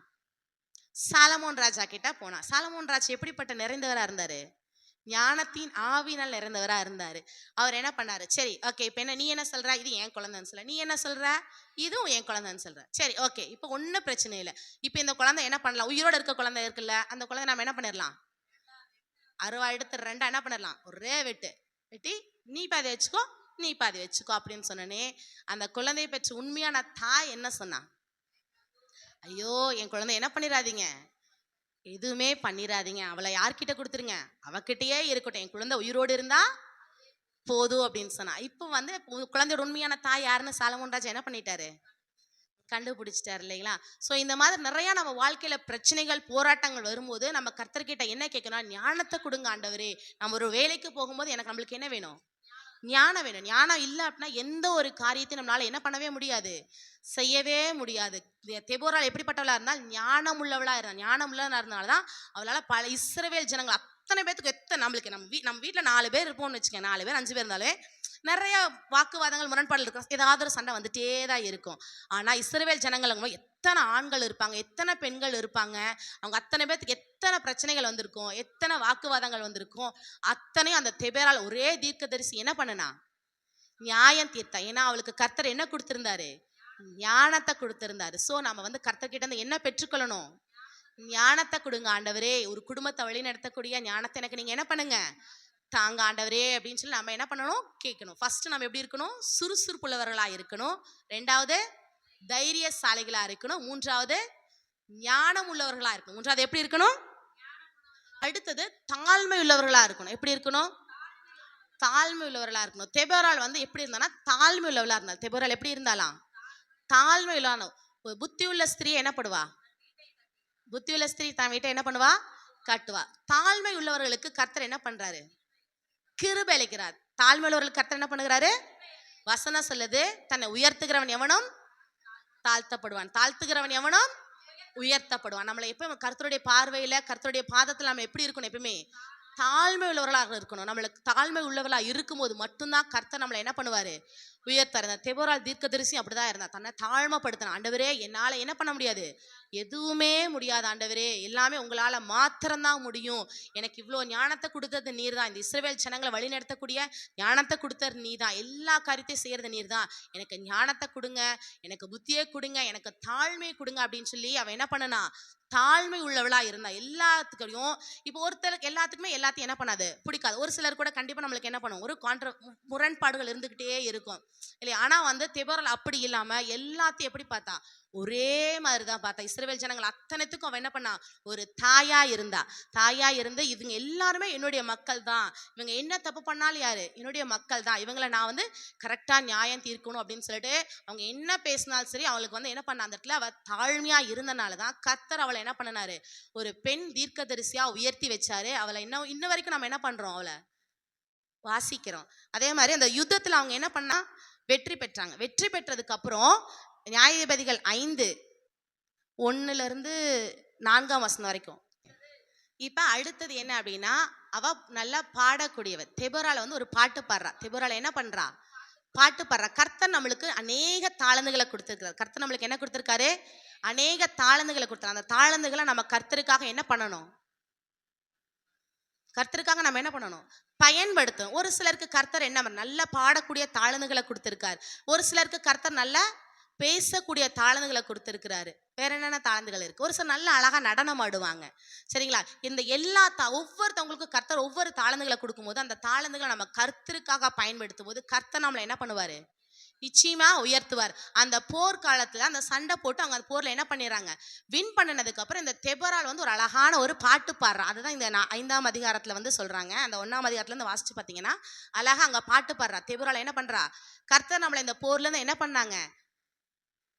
Speaker 1: சாலமோன் ராஜா கிட்ட போனா. சாலமோன் ராஜா எப்படிப்பட்ட நிறைந்தவரா இருந்தாரு, ஞானத்தின் ஆவினால் நிறைந்தவரா இருந்தாரு. அவர் என்ன பண்ணாரு, சரி ஓகே இப்ப என்ன, நீ என்ன சொல்ற, இது என் குழந்தைன்னு சொல்ல, நீ என்ன சொல்ற, இதுவும் என் குழந்தைன்னு சொல்ற, சரி ஓகே இப்ப ஒன்னும் பிரச்சனை இல்லை. இப்ப இந்த குழந்தை என்ன பண்ணலாம், உயிரோட இருக்க குழந்தை இருக்குல்ல, அந்த குழந்தை நம்ம என்ன பண்ணிடலாம், அருவா எடுத்து 2 என்ன பண்ணிடலாம், ஒரே வெட்டி நீ பாதி வச்சுக்கோ நீ பாதி வச்சுக்கோ அப்படின்னு சொன்னனே, அந்த குழந்தையை பெற்ற உண்மையான தாய் என்ன சொன்னா, ஐயோ என் குழந்தை என்ன பண்ணிடாதீங்க, எதுவுமே பண்ணிடாதீங்க, அவளை யார்கிட்ட கொடுத்துருங்க, அவகிட்டயே இருக்கட்டும், என் குழந்தை உயிரோடு இருந்தா போதும் அப்படின்னு சொன்னா. இப்போ வந்து குழந்தையோட உண்மையான தாய் யாருன்னு சாலமோன் ராஜா என்ன பண்ணிட்டாரு, கண்டுபிடிச்சிட்டாரு இல்லைங்களா? ஸோ இந்த மாதிரி நிறைய நம்ம வாழ்க்கையில பிரச்சனைகள் போராட்டங்கள் வரும்போது நம்ம கர்த்தர்கிட்ட என்ன கேட்கணும், ஞானத்தை கொடுங்க ஆண்டவரே. நம்ம ஒரு வேலைக்கு போகும்போது நம்மளுக்கு என்ன வேணும், ஞானம் வேணும். ஞானம் இல்லை அப்படின்னா எந்த ஒரு காரியத்தையும் நம்மளால என்ன பண்ணவே முடியாது, செய்யவே முடியாது. தெபோராள் எப்படிப்பட்டவளா இருந்தால் ஞானம் உள்ளவளா இருந்தா, ஞானம் உள்ளவளா இருந்தனாலதான் அவளால பல இஸ்ரவேல் ஜனங்கள் அத்தனை பேத்துக்கு நம்மளுக்கு நம்ம வீட்டுல 4 பேர் இருப்போம்னு வச்சுக்கோங்க, 4 பேர் 5 பேர் இருந்தாலே நிறைய வாக்குவாதங்கள் முரண்பாடுகள் இருக்கும், ஏதாவது ஒரு சண்டை வந்துட்டே தான் இருக்கும். ஆனா இஸ்ரவேல் ஜனங்கள் எத்தனை ஆண்கள் இருப்பாங்க, எத்தனை பெண்கள் இருப்பாங்க, அவங்க அத்தனை பேத்துக்கு எத்தனை பிரச்சனைகள் வந்திருக்கும், எத்தனை வாக்குவாதங்கள் வந்திருக்கும், அத்தனையும் அந்த தெபோராள் ஒரே தீர்க்கதரிசி என்ன பண்ணுனா, நியாயம் தீர்த்தா. ஏன்னா அவளுக்கு கர்த்தர் என்ன கொடுத்திருந்தாரு, ஞானத்தை கொடுத்திருந்தாரு. சோ நம்ம வந்து கர்த்தர்கிட்ட இருந்து என்ன பெற்றுக்கொள்ளணும், ஞானத்தை கொடுங்க ஆண்டவரே. ஒரு குடும்பத்தை வழி நடத்தக்கூடிய ஞானத்தை எனக்கு நீங்க என்ன பண்ணுங்க, தாங்க ஆண்டவரே அப்படின்னு சொல்லி நம்ம என்ன பண்ணணும், கேட்கணும். ஃபர்ஸ்ட் நம்ம எப்படி இருக்கணும், சுறுசுறுப்புள்ளவர்களா இருக்கணும். 2வது தைரியசாலிகளா இருக்கணும். 3வது ஞானம் உள்ளவர்களா இருக்கணும். 3வது எப்படி இருக்கணும், அடுத்தது தாழ்மை உள்ளவர்களா இருக்கணும். எப்படி இருக்கணும், தாழ்மை உள்ளவர்களா இருக்கணும். தெபோராள் வந்து எப்படி இருந்தானா, தாழ்மை உள்ளவளா இருந்தாள். தெபோராள் எப்படி இருந்தாலாம், தாழ்மை உள்ளான. புத்தி உள்ள ஸ்திரீ என்ன பண்ணுவா, புத்தி உள்ள ஸ்திரீ தான் வீட்டை என்ன பண்ணுவா, கட்டுவா. தாழ்மை உள்ளவர்களுக்கு கர்த்தர் என்ன பண்றாரு, கிருபை அளிக்கிறார். தாழ்மை உள்ளவர்களுக்கு கர்த்தர் என்ன பண்ணுகிறாரு, வசனம் சொல்லுது, தன்னை உயர்த்துகிறவன் எவனும் தாழ்த்தப்படுவான், தாழ்த்துகிறவன் எவனும் உயர்த்தப்படுவான். நம்மளை எப்ப கர்த்தருடைய பார்வையில, கர்த்தருடைய பாதத்துல நம்ம எப்படி இருக்கணும், எப்பவுமே தாழ்மை உள்ளவர்களாக இருக்கணும். நம்மளுக்கு தாழ்மை உள்ளவர்களா இருக்கும்போது மட்டும்தான் கர்த்தர் நம்மளை என்ன பண்ணுவாரு, உயர்த்தாரு. தெபோராள் தீர்க்கதரிசி அப்படிதான் இருந்தா, தன்னை தாழ்மைப்படுத்தின. ஆண்டவரே என்னால என்ன பண்ண முடியாது, எதுவுமே முடியாது ஆண்டவரே, எல்லாமே உங்களால மாத்திரம்தான் முடியும், எனக்கு இவ்வளோ ஞானத்தை கொடுத்தது நீர் தான், இந்த இஸ்ரவேல் ஜனங்களை வழி நடத்தக்கூடிய ஞானத்தை கொடுத்தது நீ தான், எல்லா காரியத்தையும் செய்யறது நீர் தான், எனக்கு ஞானத்தை கொடுங்க, எனக்கு புத்தியை கொடுங்க, எனக்கு தாழ்மையை கொடுங்க அப்படின்னு சொல்லி அவன் என்ன பண்ணனா, தாழ்மை உள்ளவளா இருந்தா. எல்லாத்துக்கையும் இப்போ ஒருத்தருக்கு எல்லாத்துக்குமே எல்லாத்தையும் என்ன பண்ணாது, பிடிக்காது. ஒரு சிலர் கூட கண்டிப்பா நம்மளுக்கு என்ன பண்ணும், ஒரு முரண்பாடுகள் இருந்துகிட்டே இருக்கும். இல்லையா? ஆனா வந்து தெபோராள் அப்படி இல்லாம எல்லாத்தையும் எப்படி பார்த்தா? ஒரே மாதிரி தான் பார்த்தா. இஸ்ரவேல் ஜனங்கள் அத்தனைத்துக்கும் அவ என்ன பண்ணா? ஒரு தாயா இருந்தா. தாயா இருந்து இவங்க எல்லாருமே என்னுடைய மக்கள் தான், இவங்க என்ன தப்பு பண்ணாலும் யாரு? என்னுடைய மக்கள் தான், இவங்களை நான் வந்து கரெக்டா நியாயம் தீர்க்கணும் அப்படின்னு சொல்லிட்டு அவங்க என்ன பேசினாலும் சரி அவளுக்கு வந்து என்ன பண்ண, அந்த இடத்துல அவ தாழ்மையா இருந்தனாலதான் கர்த்தர் அவளை என்ன பண்ணனாரு? ஒரு பெண் தீர்க்கதரிசியா உயர்த்தி வச்சாரு. அவளை இன்ன வரைக்கும் நம்ம என்ன பண்றோம்? அவளை வாசிக்கிறோம். அதே மாதிரி அந்த யுத்தத்துல அவங்க என்ன பண்ணா? வெற்றி பெற்றாங்க. வெற்றி பெற்றதுக்கு அப்புறம் நியாயாதிபதிகள் 5:1-4 வரைக்கும். இப்ப அடுத்தது என்ன அப்படின்னா, அவ நல்லா பாடக்கூடியவ. தெபோராள் வந்து ஒரு பாட்டு பாடுறா. தெபோராள் என்ன பண்றா? பாட்டு பாடுறா. கர்த்தர் நம்மளுக்கு அநேக தாளந்துகளை கொடுத்திருக்கிறார். கர்த்தர் நம்மளுக்கு என்ன கொடுத்திருக்காரு? அநேக தாளந்துகளை கொடுத்தார். அந்த தாளந்துகளை நம்ம கர்த்தருக்காக என்ன பண்ணணும்? கர்த்தருக்காக நம்ம என்ன பண்ணணும்? பயன்படுத்தணும். ஒரு சிலருக்கு கர்த்தர் என்ன நல்லா பாடக்கூடிய தாளந்துகளை கொடுத்திருக்காரு. ஒரு சிலருக்கு கர்த்தர் நல்லா பேசக்கூடிய தாளந்துகளை கொடுத்திருக்கிறாரு. வேற என்னென்ன தாளந்துகள் இருக்கு? ஒரு சிலர் நல்லா அழகா நடனம் ஆடுவாங்க. சரிங்களா? இந்த எல்லா ஒவ்வொருத்தவங்களுக்கும் கர்த்தர் ஒவ்வொரு தாளந்துகளை கொடுக்கும்போது அந்த தாளந்துகளை நம்ம கர்த்தருக்காக பயன்படுத்தும் போது கர்த்தர் நம்மளை என்ன பண்ணுவாரு? நிச்சயமா உயர்த்துவார். அந்த போர்க்காலத்துல அந்த சண்டை போட்டு அவங்க அந்த போர்ல என்ன பண்ணிடுறாங்க? வின் பண்ணினதுக்கு அப்புறம் இந்த தெபோராள் வந்து ஒரு அழகான ஒரு பாட்டு பாடுறா. அதுதான் இந்த 5ஆம் அதிகாரத்துல வந்து சொல்றாங்க. அந்த 1ஆம் அதிகாரத்துல இருந்து வாசிச்சு பாத்தீங்கன்னா அழகா அங்க பாட்டு பாடுறா. தெபோராள் என்ன பண்றா? கர்த்தர் நம்மளை இந்த போர்ல இருந்து என்ன பண்ணாங்க?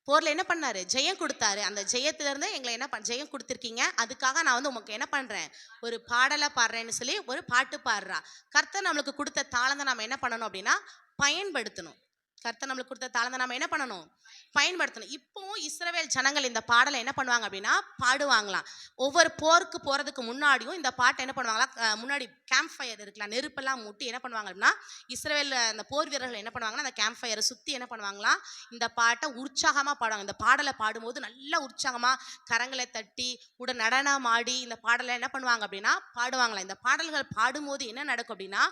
Speaker 1: போர்ல என்ன பண்ணாரு? ஜெயம் கொடுத்தாரு. அந்த ஜெயத்துல இருந்து எங்களை என்ன ஜெயம் கொடுத்திருக்கீங்க, அதுக்காக நான் வந்து உங்களுக்கு என்ன பண்றேன்? ஒரு பாடலை பாடுறேன்னு சொல்லி ஒரு பாட்டு பாடுறா. கர்த்தர் நம்மளுக்கு கொடுத்த தாளந்தை நம்ம என்ன பண்ணணும் அப்படின்னா பயன்படுத்தணும். கர்த்தர் நம்மளுக்கு கொடுத்த தாளந்தை நம்ம என்ன பண்ணணும்? பயன்படுத்தணும். இப்போ இஸ்ரவேல் ஜனங்கள் இந்த பாடலை என்ன பண்ணுவாங்க அப்படின்னா பாடுவாங்களாம். ஒவ்வொரு போருக்கு போறதுக்கு முன்னாடியும் இந்த பாட்டை என்ன பண்ணுவாங்களா? முன்னாடி கேம்ப் ஃபயர் இருக்கலாம், நெருப்பெல்லாம் மூட்டி என்ன பண்ணுவாங்க அப்படின்னா இஸ்ரவேல் அந்த போர் வீரர்கள் என்ன பண்ணுவாங்கன்னா அந்த கேம்ப் ஃபயரை சுத்தி என்ன பண்ணுவாங்களா? இந்த பாட்டை உற்சாகமா பாடுவாங்க. இந்த பாடலை பாடும்போது நல்லா உற்சாகமா கரங்களை தட்டி நடனம் ஆடி இந்த பாடலை என்ன பண்ணுவாங்க அப்படின்னா பாடுவாங்களாம். இந்த பாடல்கள் பாடும்போது என்ன நடக்கும் அப்படின்னா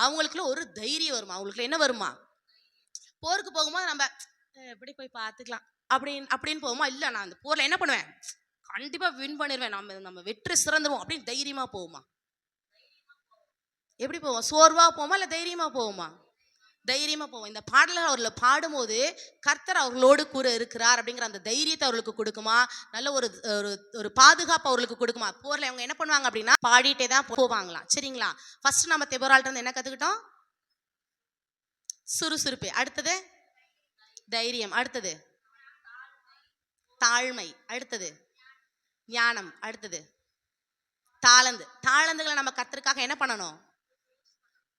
Speaker 1: அவங்களுக்குள்ள ஒரு தைரியம் வருமா? அவங்களுக்கு என்ன வருமா? போருக்கு போகும்போது நம்ம எப்படி போய் பார்த்துக்கலாம் அப்படின்னு போகுமா? இல்லை, நான் அந்த போர்ல என்ன பண்ணுவேன்? கண்டிப்பா வின் பண்ணிடுவேன், நம்ம வெற்றி சிறந்துருவோம் அப்படின்னு தைரியமா போகுமா? எப்படி போவோம்? சோர்வா போமா இல்லை தைரியமா போகுமா? தைரியமா போவோம். இந்த பாடல்கள் அவர்களை பாடும்போது கர்த்தர் அவர்களோடு கூட இருக்கிறார் அப்படிங்கிற அந்த தைரியத்தை அவர்களுக்கு கொடுக்குமா? நல்ல ஒரு ஒரு பாதுகாப்பு அவர்களுக்கு கொடுக்குமா? போர்ல அவங்க என்ன பண்ணுவாங்க அப்படின்னா பாடிட்டே தான் போவாங்களாம். சரிங்களா? ஃபர்ஸ்ட் நம்ம தெபோராள்ட்ட இருந்து என்ன கத்துக்கிட்டோம்? சுறுசுறுப்பு. அடுத்தது தைரியம். அடுத்தது தாழ்மை. அடுத்தது ஞானம். அடுத்தது தாளந்துகளை நம்ம கர்த்தருக்காக என்ன பண்ணணும்?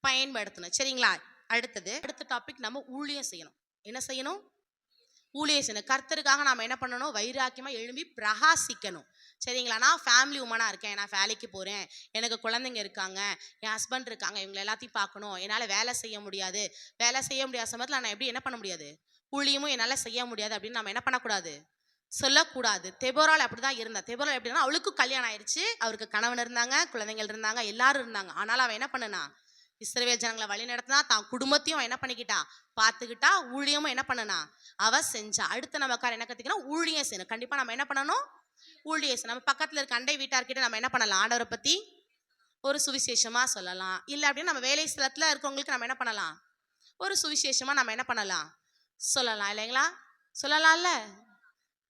Speaker 1: பயன்படுத்தணும். சரிங்களா? அடுத்த டாபிக் நம்ம ஊழியம் செய்யணும். என்ன செய்யணும்? ஊழியம் செய்யணும். கர்த்தருக்காக நாம என்ன பண்ணணும்? வைராக்கியமா எழும்பி பிரகாசிக்கணும். சரிங்களா? நான் ஃபேமிலி உமனா இருக்கேன், நான் வேலைக்கு போறேன், எனக்கு குழந்தைங்க இருக்காங்க, என் ஹஸ்பண்ட் இருக்காங்க, இவங்க எல்லாத்தையும் பார்க்கணும், என்னால் வேலை செய்ய முடியாத சமயத்தில் நான் எப்படி என்ன பண்ண முடியாது? ஊழியமும் என்னால் செய்ய முடியாது அப்படின்னு நம்ம என்ன பண்ணக்கூடாது? சொல்லக்கூடாது. தெபோராள் அப்படிதான் இருந்தா. தெபோராள் எப்படின்னா அவளுக்கு கல்யாணம் ஆயிடுச்சு, அவருக்கு கணவன் இருந்தாங்க, குழந்தைகள் இருந்தாங்க, எல்லாரும் இருந்தாங்க. ஆனாலும் அவன் என்ன பண்ணனா? இஸ்ரவேல் ஜனங்களை வழி நடத்தினா, தான் குடும்பத்தையும் என்ன பண்ணிக்கிட்டா? பார்த்துக்கிட்டா. ஊழியமும் என்ன பண்ணனா? அவ செஞ்சா. அடுத்து நமக்கார என்ன கத்திக்கணும்? ஊழியம் செய்யணும். கண்டிப்பா நம்ம என்ன பண்ணணும்? ஊழியம் செய்யணும். நம்ம பக்கத்துல இருக்க அண்டை வீட்டார்கிட்ட நம்ம என்ன பண்ணலாம்? ஆண்டவரை பத்தி ஒரு சுவிசேஷமா சொல்லலாம். இல்லை அப்படின்னு நம்ம வேலை ஸ்தலத்துல இருக்கவங்களுக்கு நம்ம என்ன பண்ணலாம்? ஒரு சுவிசேஷமா நம்ம என்ன பண்ணலாம்? சொல்லலாம். இல்லைங்களா? சொல்லலாம்ல?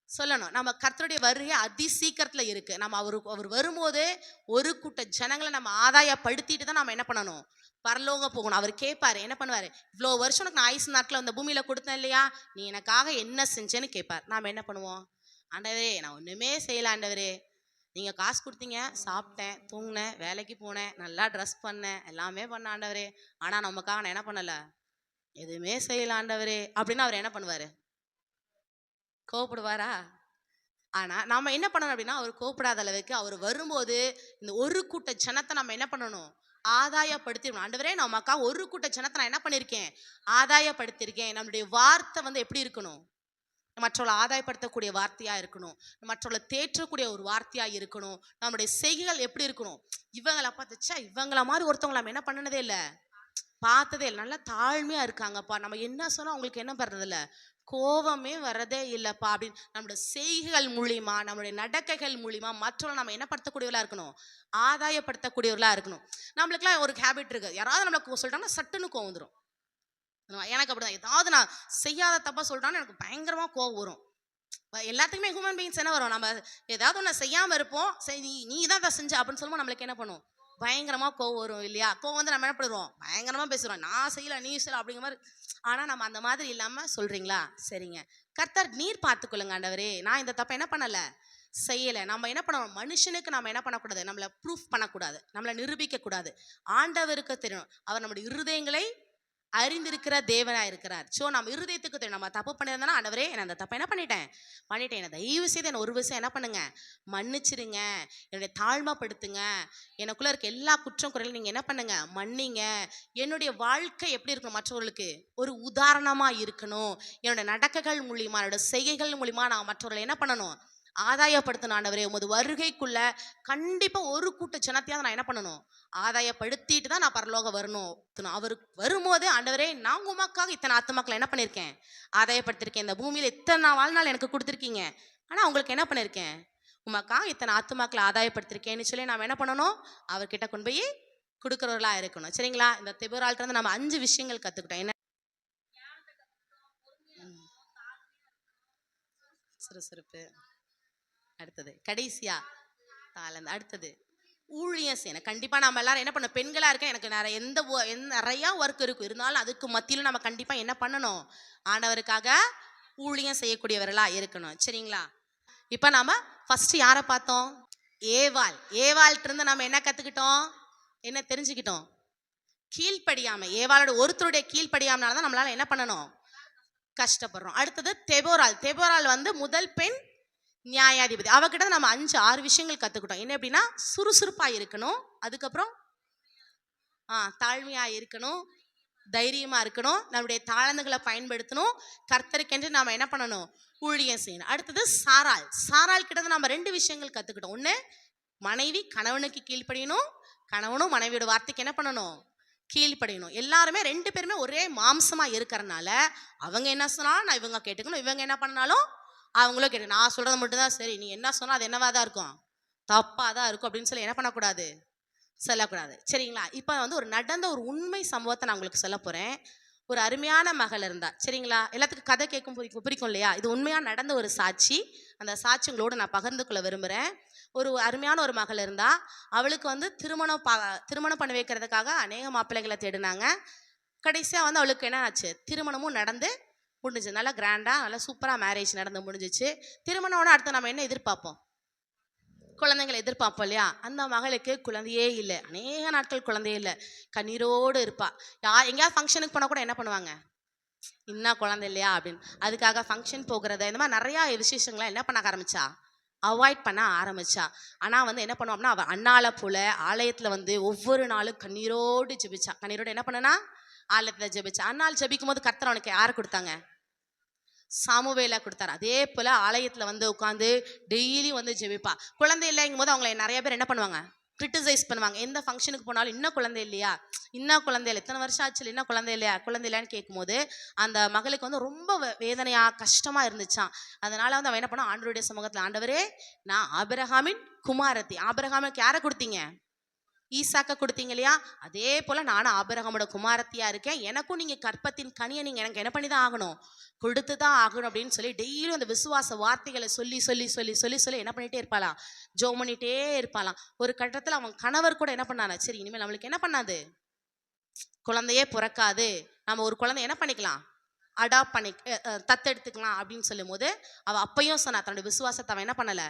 Speaker 1: சொல்லணும். நம்ம கர்த்தருடைய வருகை அதி சீக்கிரத்துல இருக்கு. நம்ம அவர் வரும்போது ஒரு கூட்ட ஜனங்களை நம்ம ஆதாயப்படுத்திட்டு தான் நம்ம என்ன பண்ணணும்? பரலோகம் போகணும். அவர் கேட்பாரு, என்ன பண்ணுவாரு? இவ்வளோ வருஷம் உனக்கு நான் ஆயுசு நாட்கள் அந்த பூமியில கொடுத்தேன் இல்லையா, நீ எனக்காக என்ன செஞ்சேன்னு கேட்பார். நாம என்ன பண்ணுவோம்? ஆண்டவரே, நான் ஒண்ணுமே செய்யல ஆண்டவரே, நீங்க காசு கொடுத்தீங்க, சாப்பிட்டேன், தூங்கினேன், வேலைக்கு போனேன், நல்லா ட்ரெஸ் பண்ணேன், எல்லாமே பண்ண ஆண்டவரே, ஆனா நமக்காக நான் என்ன பண்ணல? எதுவுமே செய்யல ஆண்டவரே அப்படின்னு அவர் என்ன பண்ணுவாரு? கோவப்படுவாரா? ஆனா நாம என்ன பண்ணணும் அப்படின்னா அவர் கோவப்படாத அளவுக்கு அவர் வரும்போது இந்த ஒரு கூட்ட ஜனத்தை நம்ம என்ன பண்ணணும்? ஆதாயப்படுத்திடணும். ஆண்டவரே, நான் மக்கா ஒரு கூட்ட ஜனத்தை நான் என்ன பண்ணியிருக்கேன்? ஆதாயப்படுத்தியிருக்கேன். நம்மளுடைய வார்த்தை வந்து எப்படி இருக்கணும்? மற்றவங்களை ஆதாயப்படுத்தக்கூடிய வார்த்தையா இருக்கணும், மற்றவங்களை தேற்றக்கூடிய ஒரு வார்த்தையா இருக்கணும். நம்மளுடைய செய்கைகள் எப்படி இருக்கணும்? இவங்களை பார்த்துச்சா இவங்கள மாதிரி ஒருத்தவங்க நம்ம என்ன பண்ணினதே இல்லை, பார்த்ததே இல்லை, நல்லா தாழ்மையா இருக்காங்கப்பா, நம்ம என்ன சொன்னா அவங்களுக்கு என்ன பண்றது இல்லை, கோபமே வரதே இல்லைப்பா அப்படின்னு நம்மளுடைய செய்கைகள் மூலியமா, நம்மளுடைய நடக்கைகள் மூலியமா மற்றவங்களை நம்ம என்ன படுத்தக்கூடியவர்களா இருக்கணும்? ஆதாயப்படுத்தக்கூடியவர்களா இருக்கணும். நம்மளுக்குலாம் ஒரு ஹேபிட் இருக்கு, யாராவது நம்மளுக்கு சொல்லிட்டாங்கன்னா சட்டுன்னு கோவம் வந்துடும். எனக்கு அப்படிதான். ஏதாவது நான் செய்யாத தப்பா சொல்றான்னு எனக்கு பயங்கரமா கோவம் வரும். எல்லாத்துக்குமே ஹியூமன் பீயிங்ஸ் என்ன வரும், நம்ம ஏதாவது ஒன்று செய்யாம இருப்போம், சரி நீ தான் அதை செஞ்ச அப்படின்னு சொல்லும்போது நம்மளுக்கு என்ன பண்ணும், பயங்கரமா கோவம் வரும் இல்லையா? கோவம் வந்து நம்ம என்ன பண்ணுவோம், பயங்கரமா பேசுறோம், நான் செய்யல நீ செய்யல அப்படிங்கிற மாதிரி. ஆனா நம்ம அந்த மாதிரி இல்லாம சொல்றீங்களா, சரிங்க கர்த்தர் நீர் பார்த்துக்கொள்ளுங்க ஆண்டவரே, நான் இந்த தப்பை என்ன பண்ணல செய்யலை. நம்ம என்ன பண்ணணும், மனுஷனுக்கு நம்ம என்ன பண்ணக்கூடாது, நம்மளை ப்ரூஃப் பண்ணக்கூடாது, நம்மளை நிரூபிக்க கூடாது. ஆண்டவருக்கு தெரியும், அவர் நம்முடைய இருதயங்களை அறிந்திருக்கிற தேவனா இருக்கிறார். ஸோ நம்ம இருதயத்துக்கு தெரியும், நம்ம தப்பு பண்ணியிருந்தோம்னா ஆண்டவரே நான் அந்த தப்பை என்ன பண்ணிட்டேன், என்ன தயவு செய்து என்ன ஒரு விஷயம் என்ன பண்ணுங்க, மன்னிச்சிருங்க, என்னுடைய தாழ்மைப்படுத்துங்க, எனக்குள்ள இருக்க எல்லா குற்றம் குறையிலும் நீங்க என்ன பண்ணுங்க, மன்னிங்க. என்னுடைய வாழ்க்கை எப்படி இருக்கணும், மற்றவர்களுக்கு ஒரு உதாரணமா இருக்கணும். என்னோட நடக்கைகள் மூலியமா, என்னோட செய்கைகள் மூலியமா நான் மற்றவர்களை என்ன பண்ணணும், ஆதாயப்படுத்தணும். ஆண்டவரே உமது வருகைக்குள்ள கண்டிப்பா ஒரு கூட்ட ஜனத்தையாவது நான் என்ன பண்ணணும், ஆதாயப்படுத்திட்டு தான் நான் பரலோகம் வரணும். அவர் வரும்போது ஆண்டவரே நான் உமக்காக இத்தனை ஆத்துமாக்களை என்ன பண்ணியிருக்கேன், ஆதாயப்படுத்திருக்கேன். இந்த பூமியில இத்தனை வாழ்நாள் எனக்கு கொடுத்துருக்கீங்க, ஆனா உங்களுக்கு என்ன பண்ணியிருக்கேன், உமக்காக இத்தனை ஆத்துமாக்களை ஆதாயப்படுத்திருக்கேன்னு சொல்லி நாம் என்ன பண்ணணும், அவர்கிட்ட கொண்டு போய் கொடுக்குறவர்களா இருக்கணும். சரிங்களா? இந்த தெபோரால்ட்ட இருந்து நம்ம 5 விஷயங்கள் கத்துக்கிட்டோம். என்ன? சுறுசுறுப்பு. அடுத்தது கடைசியா தாளந்து. அடுத்தது ஊழியம் செய்யணும். கண்டிப்பா நம்ம எல்லாரும் என்ன பண்ணணும், பெண்களா இருக்க எனக்கு நிறைய நிறைய ஒர்க் இருக்கும், இருந்தாலும் அதுக்கு மத்தியிலும் நம்ம கண்டிப்பா என்ன பண்ணணும், ஆண்டவருக்காக ஊழியம் செய்யக்கூடியவர்களா இருக்கணும். சரிங்களா? இப்ப நாம ஃபர்ஸ்ட் யாரை பார்த்தோம், ஏவாள். ஏவாள்கிட்ட இருந்து நம்ம என்ன கத்துக்கிட்டோம், என்ன தெரிஞ்சுக்கிட்டோம், கீழ்ப்படியாமை. ஏவாளோட ஒருத்தருடைய கீழ்ப்படியாமனாலதான் நம்மளால என்ன பண்ணணும், கஷ்டப்படுறோம். அடுத்தது தெபோரால். தெபோரால் வந்து முதல் பெண் நியாயாதிபதி. அவகிட்ட நம்ம 5-6 விஷயங்கள் கத்துக்கிட்டோம். என்ன அப்படின்னா, சுறுசுறுப்பா இருக்கணும், அதுக்கப்புறம் தாழ்மையா இருக்கணும், தைரியமா இருக்கணும், நம்முடைய தாளந்துகளை பயன்படுத்தணும், கர்த்தருக்கென்று நாம என்ன பண்ணணும், ஊழியம் செய்யணும். அடுத்தது சாராள். சாராள் கிட்ட நம்ம 2 விஷயங்கள் கத்துக்கிட்டோம். ஒண்ணு, மனைவி கணவனுக்கு கீழ்ப்படியணும், கணவனும் மனைவியோட வார்த்தைக்கு என்ன பண்ணணும், கீழ்ப்படியணும். எல்லாருமே 2 பேருமே ஒரே மாம்சமா இருக்கிறனால அவங்க என்ன சொன்னாலும் நான் இவங்க கேட்டுக்கணும், இவங்க என்ன பண்ணாலும் அவங்களும் கேட்டு, நான் சொல்றது மட்டும்தான் சரி, நீ என்ன சொன்னா அது என்னவா தான் இருக்கும், தப்பா தான் இருக்கும் அப்படின்னு சொல்லி என்ன பண்ணக்கூடாது, சொல்லக்கூடாது. சரிங்களா? இப்போ வந்து ஒரு நடந்த ஒரு உண்மை சம்பவத்தை நான் உங்களுக்கு சொல்ல போறேன். ஒரு அருமையான மகள் இருந்தா. சரிங்களா? எல்லாத்துக்கும் கதை கேட்கும் பிடிக்கும் இல்லையா? இது உண்மையா நடந்த ஒரு சாட்சி. அந்த சாட்சி உங்களோட நான் பகிர்ந்து கொள்ள விரும்புறேன். ஒரு அருமையான ஒரு மகள் இருந்தா. அவளுக்கு வந்து திருமணம் பண்ணி வைக்கிறதுக்காக அநேக மாப்பிள்ளைகளை தேடினாங்க. கடைசியா வந்து அவளுக்கு என்ன ஆச்சு, திருமணமும் நடந்து முடிஞ்சு, நல்லா கிராண்டா நல்லா சூப்பரா மேரேஜ் நடந்து முடிஞ்சிச்சு. திருமணோட அடுத்து நம்ம என்ன எதிர்பார்ப்போம், குழந்தைங்களை எதிர்பார்ப்போம் இல்லையா? அந்த மகளுக்கு குழந்தையே இல்லை, அநேக நாட்கள் குழந்தையே இல்லை, கண்ணீரோடு இருப்பா. எங்கேயாவது ஃபங்க்ஷனுக்கு போனால் கூட என்ன பண்ணுவாங்க, இன்னும் குழந்தை இல்லையா அப்படின்னு. அதுக்காக ஃபங்க்ஷன் போகிறத இந்த மாதிரி நிறையா விசேஷங்கள்லாம் என்ன பண்ண ஆரம்பிச்சா, அவாய்ட் பண்ண ஆரம்பிச்சா. ஆனால் வந்து என்ன பண்ணுவோம்னா, அவள் அண்ணாளை போல ஆலயத்தில் வந்து ஒவ்வொரு நாளும் கண்ணீரோடு ஜெபிச்சா. கண்ணீரோடு என்ன பண்ணனா, ஆலயத்தில் ஜெபிச்சா. அண்ணாள் ஜெபிக்கும் போது கர்த்தர் அவனுக்கு யாரை கொடுத்தாங்க, சாமுவேலா கொடுத்தாரு. அதே போல ஆலயத்துல வந்து உட்காந்து டெய்லி வந்து ஜெபிப்பா. குழந்தை இல்லைங்கும் போது அவங்களை நிறைய பேர் என்ன பண்ணுவாங்க, கிரிட்டிசைஸ் பண்ணுவாங்க. எந்த ஃபங்க்ஷனுக்கு போனாலும் இன்னும் குழந்தை இல்லையா, இன்னும் குழந்தை இல்லை, இத்தனை வருஷம் ஆச்சு இன்னும் குழந்தை இல்லையா, குழந்தை இல்லையான்னு கேட்கும்போது அந்த மகளுக்கு வந்து ரொம்ப வேதனையா கஷ்டமா இருந்துச்சான். அதனால வந்து அவன் என்ன பண்ணா, ஆண்டவருடைய சமூகத்துல, ஆண்டவரே நான் ஆபிரகாமின் குமாரத்தி, ஆபிரகாமுக்கு யாரை கொடுத்தீங்க, ஈசாக்க கொடுத்தீங்க இல்லையா, அதே போல நானும் ஆபிரகாமோட குமாரத்தியா இருக்கேன், எனக்கும் நீங்க கற்பத்தின் கனியை நீங்க எனக்கு என்ன பண்ணி தான் ஆகணும், கொடுத்து தான் ஆகணும் அப்படின்னு சொல்லி டெய்லியும் அந்த விசுவாச வார்த்தைகளை சொல்லி சொல்லி சொல்லி சொல்லி சொல்லி என்ன பண்ணிட்டே இருப்பாளாம், ஜோம் பண்ணிட்டே இருப்பாளாம். ஒரு கட்டத்துல அவன் கணவர் கூட என்ன பண்ணானா, சரி இனிமேல் நம்மளுக்கு என்ன பண்ணாது, குழந்தையே பிறக்காது, நம்ம ஒரு குழந்தை என்ன பண்ணிக்கலாம், அடாப்ட் பண்ணி தத்தெடுத்துக்கலாம் அப்படின்னு சொல்லும் போது அவ அப்பையும் சொன்னா, தன்னுடைய விசுவாசத்தை அவன் என்ன பண்ணல,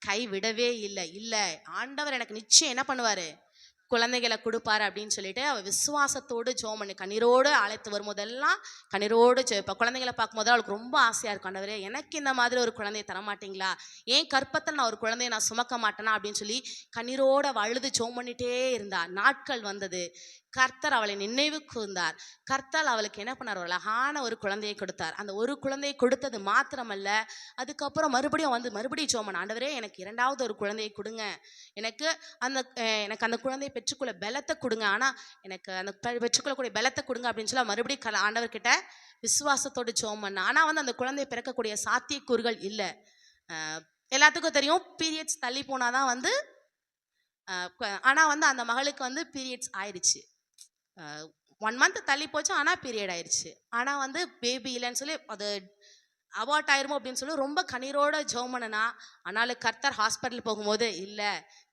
Speaker 1: கை விடவே இல்லை. இல்லை, ஆண்டவர் எனக்கு நிச்சயம் என்ன பண்ணுவாரு, குழந்தைகளை கொடுப்பாரு அப்படின்னு சொல்லிட்டு அவள் விசுவாசத்தோடு ஜெபம் பண்ணி கண்ணீரோடு அழைத்து வரும்போதெல்லாம் கண்ணீரோடு ஜெபிப்பா. குழந்தைங்களை பார்க்கும்போது அவளுக்கு ரொம்ப ஆசையா இருக்கும், ஆண்டவரே எனக்கு இந்த மாதிரி ஒரு குழந்தையை தரமாட்டீங்களா, ஏன் கற்பத்தில் நான் ஒரு குழந்தையை நான் சுமக்க மாட்டேனா அப்படின்னு சொல்லி கண்ணீரோடு அவள் அழுது ஜெபம் பண்ணிட்டே இருந்தா. நாட்கள் வந்தது, கர்த்தர் அவளை நினைவு கூர்ந்தார். கர்த்தர் அவளுக்கு என்ன பண்ணார், ஒரு அழகான ஒரு குழந்தையை கொடுத்தார். அந்த ஒரு குழந்தையை கொடுத்தது மாத்திரமல்ல, அதுக்கப்புறம் மறுபடியும் ஜெபம் பண்ண, ஆண்டவரே எனக்கு 2வது ஒரு குழந்தையை கொடுங்க, எனக்கு அந்த குழந்தையை பெற்றுக்கொள்ள பலத்தை கொடுங்க, ஆனா எனக்கு அந்த பெற்றுக்கொள்ளக்கூடிய பலத்தை கொடுங்க அப்படின்னு சொல்லி மறுபடியும் ஆண்டவர்கிட்ட விசுவாசத்தோடு ஜெபம் பண்ண. ஆனா வந்து அந்த குழந்தையை பிறக்கக்கூடிய சாத்தியக்கூறுகள் இல்லை. எல்லாத்துக்கும் தெரியும், பீரியட்ஸ் தள்ளி போனாதான் வந்து ஆனா வந்து அந்த மகளுக்கு வந்து பீரியட்ஸ் ஆயிடுச்சு. 1 மந்த் தள்ளி போச்சு, ஆனால் பீரியட் ஆயிடுச்சு. ஆனால் வந்து பேபி இல்லைன்னு சொல்லி அது அபார்ட் ஆயிருமோ அப்படின்னு சொல்லி ரொம்ப கண்ணீரோட ஜெபம் பண்ணனா, ஆனாலும் கர்த்தர் ஹாஸ்பிட்டல் போகும்போது இல்லை,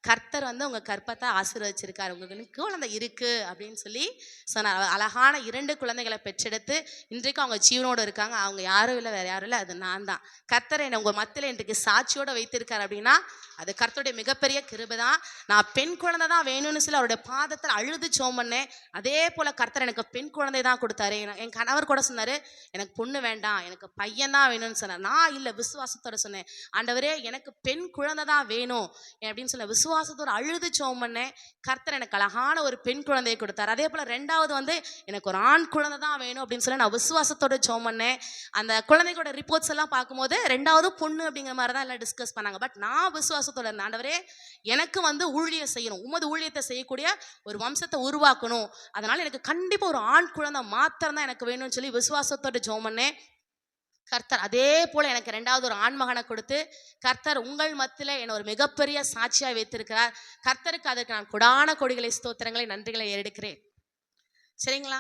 Speaker 1: கர்த்தர் வந்து உங்க கர்ப்பத்தை ஆசீர்வதிச்சிருக்காரு, உங்களுக்கு குழந்தை இருக்கு அப்படின்னு சொல்லி சொன்னார். அழகான 2 குழந்தைகளை பெற்றெடுத்து இன்றைக்கும் அவங்க ஜீவனோடு இருக்காங்க. அவங்க யாரும் இல்லை, வேற யாரும் இல்லை, அது நான் தான். கர்த்தர் என்னை உங்க மத்தியில் இன்றைக்கு சாட்சியோட வைத்திருக்காரு அப்படின்னா அது கர்த்தருடைய மிகப்பெரிய கிருபை தான். நான் பெண் குழந்தை தான் வேணும்னு சொல்லி அவருடைய பாதத்தில் அழுது ஜெபம் பண்ணேன். அதே போல கர்த்தர் எனக்கு பெண் குழந்தை தான் கொடுத்தாரு. என் கணவர் கூட சொன்னாரு, எனக்கு பொண்ணு வேண்டாம், எனக்கு பையன் தான் வேணும்னு சொன்னார். நான் இல்லை, விசுவாசத்தோட சொன்னேன், ஆண்டவரே எனக்கு பெண் குழந்தை தான் வேணும் அப்படின்னு சொன்ன விசுவாசத்தோட அழுது ஜெபம் பண்ணேன். கர்த்தர் எனக்கு அழகான ஒரு பெண் குழந்தையை கொடுத்தார். அதே போல 2வது வந்து எனக்கு ஒரு ஆண் குழந்தை தான் வேணும் அப்படின்னு சொல்லி நான் விசுவாசத்தோட ஜெபம் பண்ணேன். அந்த குழந்தைகளோட ரிப்போர்ட்ஸ் எல்லாம் பார்க்கும்போது 2வது பொண்ணு அப்படிங்கிற மாதிரி தான் எல்லாம் டிஸ்கஸ் பண்ணாங்க. பட் நான் விசுவாசத்தோட இருந்தேன், ஆண்டவரே எனக்கு வந்து ஊழியம் செய்யணும், உமது ஊழியத்தை செய்யக்கூடிய ஒரு வம்சத்தை உருவாக்கணும், அதனால எனக்கு கண்டிப்பா ஒரு ஆண் குழந்தை மாத்திரம் தான் எனக்கு வேணும்னு சொல்லி விசுவாசத்தோட ஜெபம் பண்ணேன். கர்த்தர் அதே போல எனக்கு 2வது ஒரு ஆண்மகனை கொடுத்து கர்த்தர் உங்கள் மத்தியில் என்னை ஒரு மிகப்பெரிய சாட்சியாக வைத்திருக்கிறார். கர்த்தருக்கு அதற்கு நான் கொடான கொடிகளை, ஸ்தோத்திரங்களை, நன்றிகளை ஏறெடுக்கிறேன். சரிங்களா?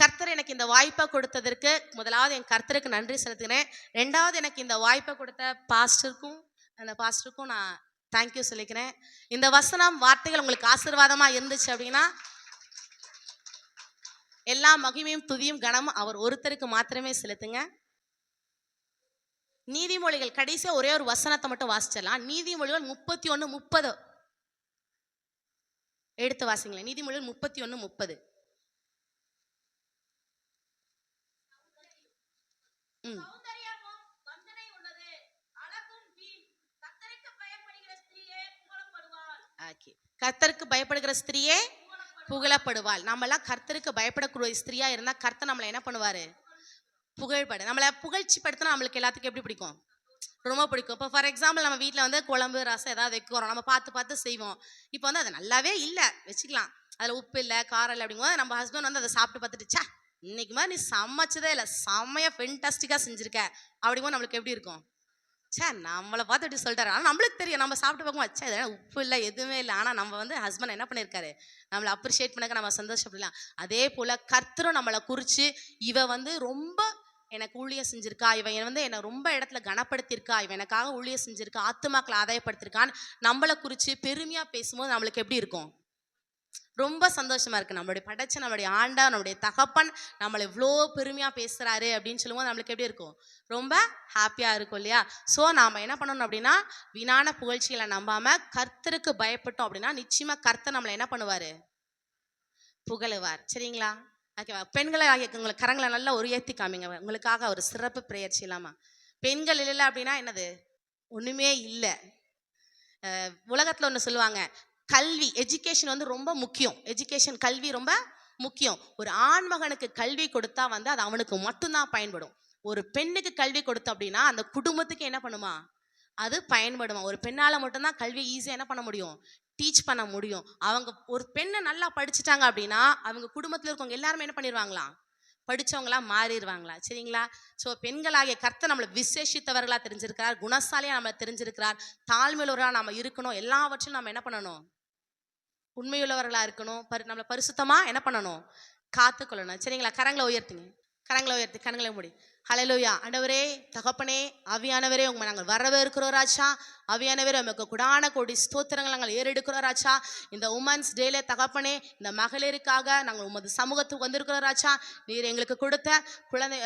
Speaker 1: கர்த்தர் எனக்கு இந்த வாய்ப்பை கொடுத்ததற்கு முதலாவது என் கர்த்தருக்கு நன்றி செலுத்துகிறேன். 2வது எனக்கு இந்த வாய்ப்பை கொடுத்த அந்த பாஸ்டருக்கும் நான் தேங்க்யூ சொல்லிக்கிறேன். இந்த வசனம் வார்த்தைகள் உங்களுக்கு ஆசீர்வாதமா இருந்துச்சு அப்படின்னா எல்லா மகிமையும் துதியும் கனமும் அவர் ஒருத்தருக்கு மாத்திரமே செலுத்துங்க. நீதிமொழிகள் கடைசியா ஒரே ஒரு வசனத்தை மட்டும் வாசிச்சிடலாம். நீதிமொழிகள் 31:30 எடுத்து வாசிங்களேன். நீதிமொழிகள் 31:30. கர்த்தருக்கு பயப்படுகிற ஸ்திரீயே புகழப்படுவாள். நம்மளாம் கர்த்தருக்கு பயப்படக்கூடிய ஸ்திரீயா இருந்தா கர்த்தர் நம்மளை என்ன பண்ணுவாரு? புகழ்பட. நம்மளை புகழ்ச்சி படுத்தினா நம்மளுக்கு எல்லாத்துக்கும் எப்படி பிடிக்கும்? ரொம்ப பிடிக்கும். இப்போ ஃபார் எக்ஸாம்பிள் நம்ம வீட்டில் வந்து குழம்பு ரசம் ஏதாவது வைக்கிறோம், நம்ம பார்த்து செய்வோம். இப்போ வந்து அது நல்லாவே இல்லை வச்சுக்கலாம், அதில் உப்பு இல்லை காரம் இல்லை அப்படிங்கும்போது நம்ம ஹஸ்பண்ட் வந்து அதை சாப்பிட்டு பார்த்துட்டு, சா இன்னைக்கு மாதிரி நீ சமைச்சதே இல்லை, செம்மையாக ஃபென்டாஸ்டிக்காக செஞ்சுருக்க அப்படிங்கும்போது நம்மளுக்கு எப்படி இருக்கும்? சே நம்மளை பார்த்து எப்படி சொல்லிட்டாரு. ஆனால் நம்மளுக்கு தெரியும், நம்ம சாப்பிட்டு பார்க்கும்போது சே இதெல்லாம் உப்பு இல்லை எதுவுமே இல்லை. ஆனால் நம்ம வந்து ஹஸ்பண்ட் என்ன பண்ணியிருக்காரு, நம்மளை அப்ரிஷியேட் பண்ணக்க நம்ம சந்தோஷப்படலாம். அதே போல் கர்த்தரும் நம்மளை குறித்து இவ வந்து ரொம்ப எனக்கு ஊழியம் செஞ்சிருக்கா, இவன் வந்து என்னை ரொம்ப இடத்துல கனப்படுத்தியிருக்கா, இவன் எனக்காக ஊழியம் செஞ்சிருக்கா, ஆத்துமாக்களை ஆதாயப்படுத்திருக்கான்னு நம்மளை குறித்து பெருமையாக பேசும்போது நம்மளுக்கு எப்படி இருக்கும்? ரொம்ப சந்தோஷமா இருக்கு. நம்மளுடைய படைச்ச நம்மளுடைய ஆண்டா நம்மளுடைய தகப்பன் நம்மளை இவ்வளோ பெருமையாக பேசுகிறாரு அப்படின்னு சொல்லும்போது நம்மளுக்கு எப்படி இருக்கும்? ரொம்ப ஹாப்பியாக இருக்கும் இல்லையா? ஸோ நாம் என்ன பண்ணணும் அப்படின்னா வீணான புகழ்ச்சிகளை நம்பாமல் கர்த்தருக்கு பயப்பட்டோம் அப்படின்னா நிச்சயமாக கர்த்தர் நம்மளை என்ன பண்ணுவார்? புகழுவார். சரிங்களா? ஓகேவா? பெண்களை உங்களுக்கு கரங்களை நல்லா ஒரு ஏற்றி காமிங்க. உங்களுக்காக ஒரு சிறப்பு பிரேயர் செய்யலாமா? பெண்கள் இல்லை அப்படின்னா என்னது? ஒன்றுமே இல்லை. உலகத்தில் ஒன்று சொல்லுவாங்க, கல்வி எஜுகேஷன் வந்து ரொம்ப முக்கியம். எஜுகேஷன் கல்வி ரொம்ப முக்கியம். ஒரு ஆண்மகனுக்கு கல்வி கொடுத்தா வந்து அது அவனுக்கு மட்டும்தான் பயன்படும். ஒரு பெண்ணுக்கு கல்வி கொடுத்தோம் அப்படின்னா அந்த குடும்பத்துக்கு என்ன பண்ணுமா? அது பயன்படுமா. ஒரு பெண்ணால் மட்டும்தான் கல்வி ஈஸியாக என்ன பண்ண முடியும்? டீச் பண்ண முடியும். அவங்க ஒரு பெண்ணை நல்லா படிச்சுட்டாங்க அப்படின்னா அவங்க குடும்பத்தில் இருக்கவங்க எல்லாருமே என்ன பண்ணிடுவாங்களாம்? படித்தவங்களா மாறிடுவாங்களா? சரிங்களா? ஸோ பெண்களாகிய கர்த்தர் நம்மளை விசேஷித்தவர்களாக தெரிஞ்சிருக்கிறார், குணசாலியாக நம்மளை தெரிஞ்சிருக்கிறார், தாழ்மையுள்ளவர்களாக நம்ம இருக்கணும். எல்லாவற்றும் நம்ம என்ன பண்ணணும்? உண்மையுள்ளவர்களாக இருக்கணும். நம்மளை பரிசுத்தமாக என்ன பண்ணணும்? காத்துக்கொள்ளணும். சரிங்களா? கரங்களை உயர்த்துங்க. கரங்களை உயர்த்தி கண்களை மூடி. ஹல்லேலூயா. ஆண்டவரே தகப்பனே ஆவியானவரே உங்களை நாங்கள் வரவேற்கிறோம் ராஜா. ஆவியானவரே உமக்கு கொடான கோடி ஸ்தோத்திரங்கள் நாங்கள் ஏறெடுக்கிறோம் ராஜா. இந்த உமன்ஸ் டேல தகப்பனே இந்த மகளிருக்காக நாங்கள் உமது சமூகத்துக்கு வந்திருக்கிறோம் ராஜா. நீர் எங்களுக்கு கொடுத்த குழந்தை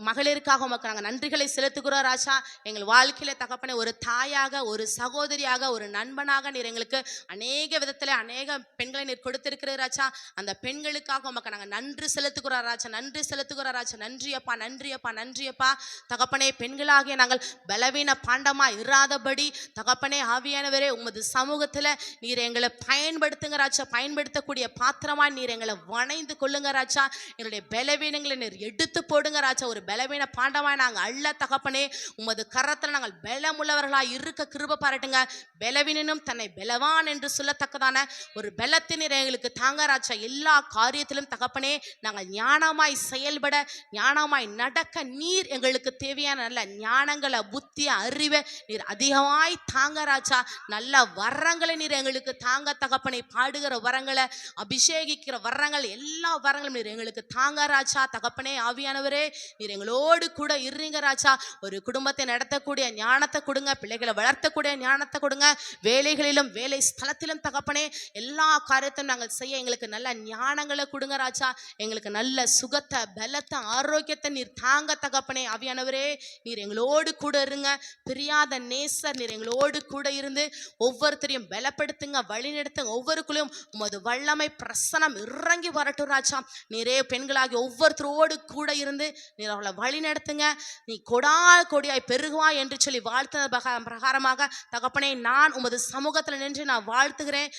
Speaker 1: மகளிருக்காக உமக்கு நாங்கள் நன்றிகளை செலுத்துகிறோம் ராஜா. எங்கள் வாழ்க்கையில தகப்பனே ஒரு தாயாக, ஒரு சகோதரியாக, ஒரு நண்பனாக நீர் எங்களுக்கு அநேக விதத்தில் அநேக பெண்களை நீர் கொடுத்திருக்கிற ராஜா. அந்த பெண்களுக்காக உமக்கு நாங்கள் நன்றி செலுத்துகிறோம் ராஜா. நன்றி செலுத்துகிறோம் ராஜா. நன்றியப்பா நன்றியப்பா நன்றியப்பா. தகப்பனே பெண்களாகிய நாங்கள் பலவீன பாண்டமா இராதபடி தகப்பனே ஆவியானவரே உமது சமூகத்துல நீர் எங்களை பயன்படுத்துங்க ராஜா. பயன்படுத்தக்கூடிய பாத்திரமா நீர் எங்களை வணைந்து கொள்ளுங்க ராஜா. எங்களுடைய பலவீனங்களை நீர் எடுத்து போடுங்க ராஜா. ஒரு பலவீன பாண்டமா நாங்கள் அல்ல தகப்பனே, உமது கரத்துல நாங்கள் பலமுள்ளவர்களா இருக்க கிருபை பாராட்டுங்க. பலவீனனும் தன்னை பலவான் என்று சொல்லத்தக்கதான ஒரு பலத்தை நீர் எங்களுக்கு தாங்க ராஜா. எல்லா காரியத்திலும் தகப்பனே நாங்கள் ஞானமாய் செயல்பட, ஞானமாய் நடக்க நீர் எங்களுக்கு தேவையான நல்ல ஞானங்களை, புத்திய, அறிவை நீர் அதிகமாய் தாங்க ராஜா. நல்ல வரங்களை நீர் எங்களுக்கு தாங்க தகப்பனை. பாடுகிற வரங்களை, அபிஷேகிக்கிற வரங்கள், எல்லா வரங்களும் நீர் எங்களுக்கு தாங்க ராஜா. தகப்பனே ஆவியானவரே நீர் எங்களோடு கூட இருங்க ராஜா. ஒரு குடும்பத்தை நடத்தக்கூடிய ஞானத்தை கொடுங்க, பிள்ளைகளை வளர்த்தக்கூடிய ஞானத்தை கொடுங்க, வேலைகளிலும் வேலை ஸ்தலத்திலும் தகப்பனே எல்லா காரியத்தையும் நாங்கள் செய்ய எங்களுக்கு நல்ல ஞானங்களை கொடுங்க ராஜா. எங்களுக்கு நல்ல சுகத்தை, பலத்தை, ஆரோக்கியத்தை நீர் தாங்க தகப்பனே. ஆவியானவரே நீர் எங்களோடு கூட இருங்க. பிரியாத நேசர் நீர் எங்களோடு கூட இருந்து ஒவ்வொருத்தரையும் பலப்படுத்துங்க, வழி நடத்துங்க. ஒவ்வொருக்குள்ளையும் உமது வல்லமை பிரசனம் இறங்கி வரட்டும் ராஜா. நீரே பெண்களாகி ஒவ்வொருத்தரோடு கூட இருந்து நீர் அவளை வழி நடத்துங்க. நீ கொடா கொடியாய் பெருகுவாய் என்று சொல்லி வாழ்த்த பிரகாரமாக தகப்பனே நான் உமது சமூகத்தில் நின்று நான் வாழ்த்துகிறேன்.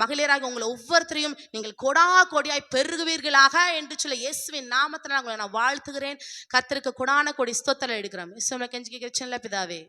Speaker 1: மகளிராக உங்களை ஒவ்வொருத்தரையும் நீங்கள் கொடா கொடியாய் பெருகுவீர்களாக என்று சொல்லி இயேசுவின் நாமத்தில் நான் வாழ்த்துகிறேன். கர்த்தருக்கு கொடான கொடி ஸ்தோத்திரம் எடுக்கிறோம். இயேசுவின் கெஞ்சி கேட்கிறேன் பிதாவே.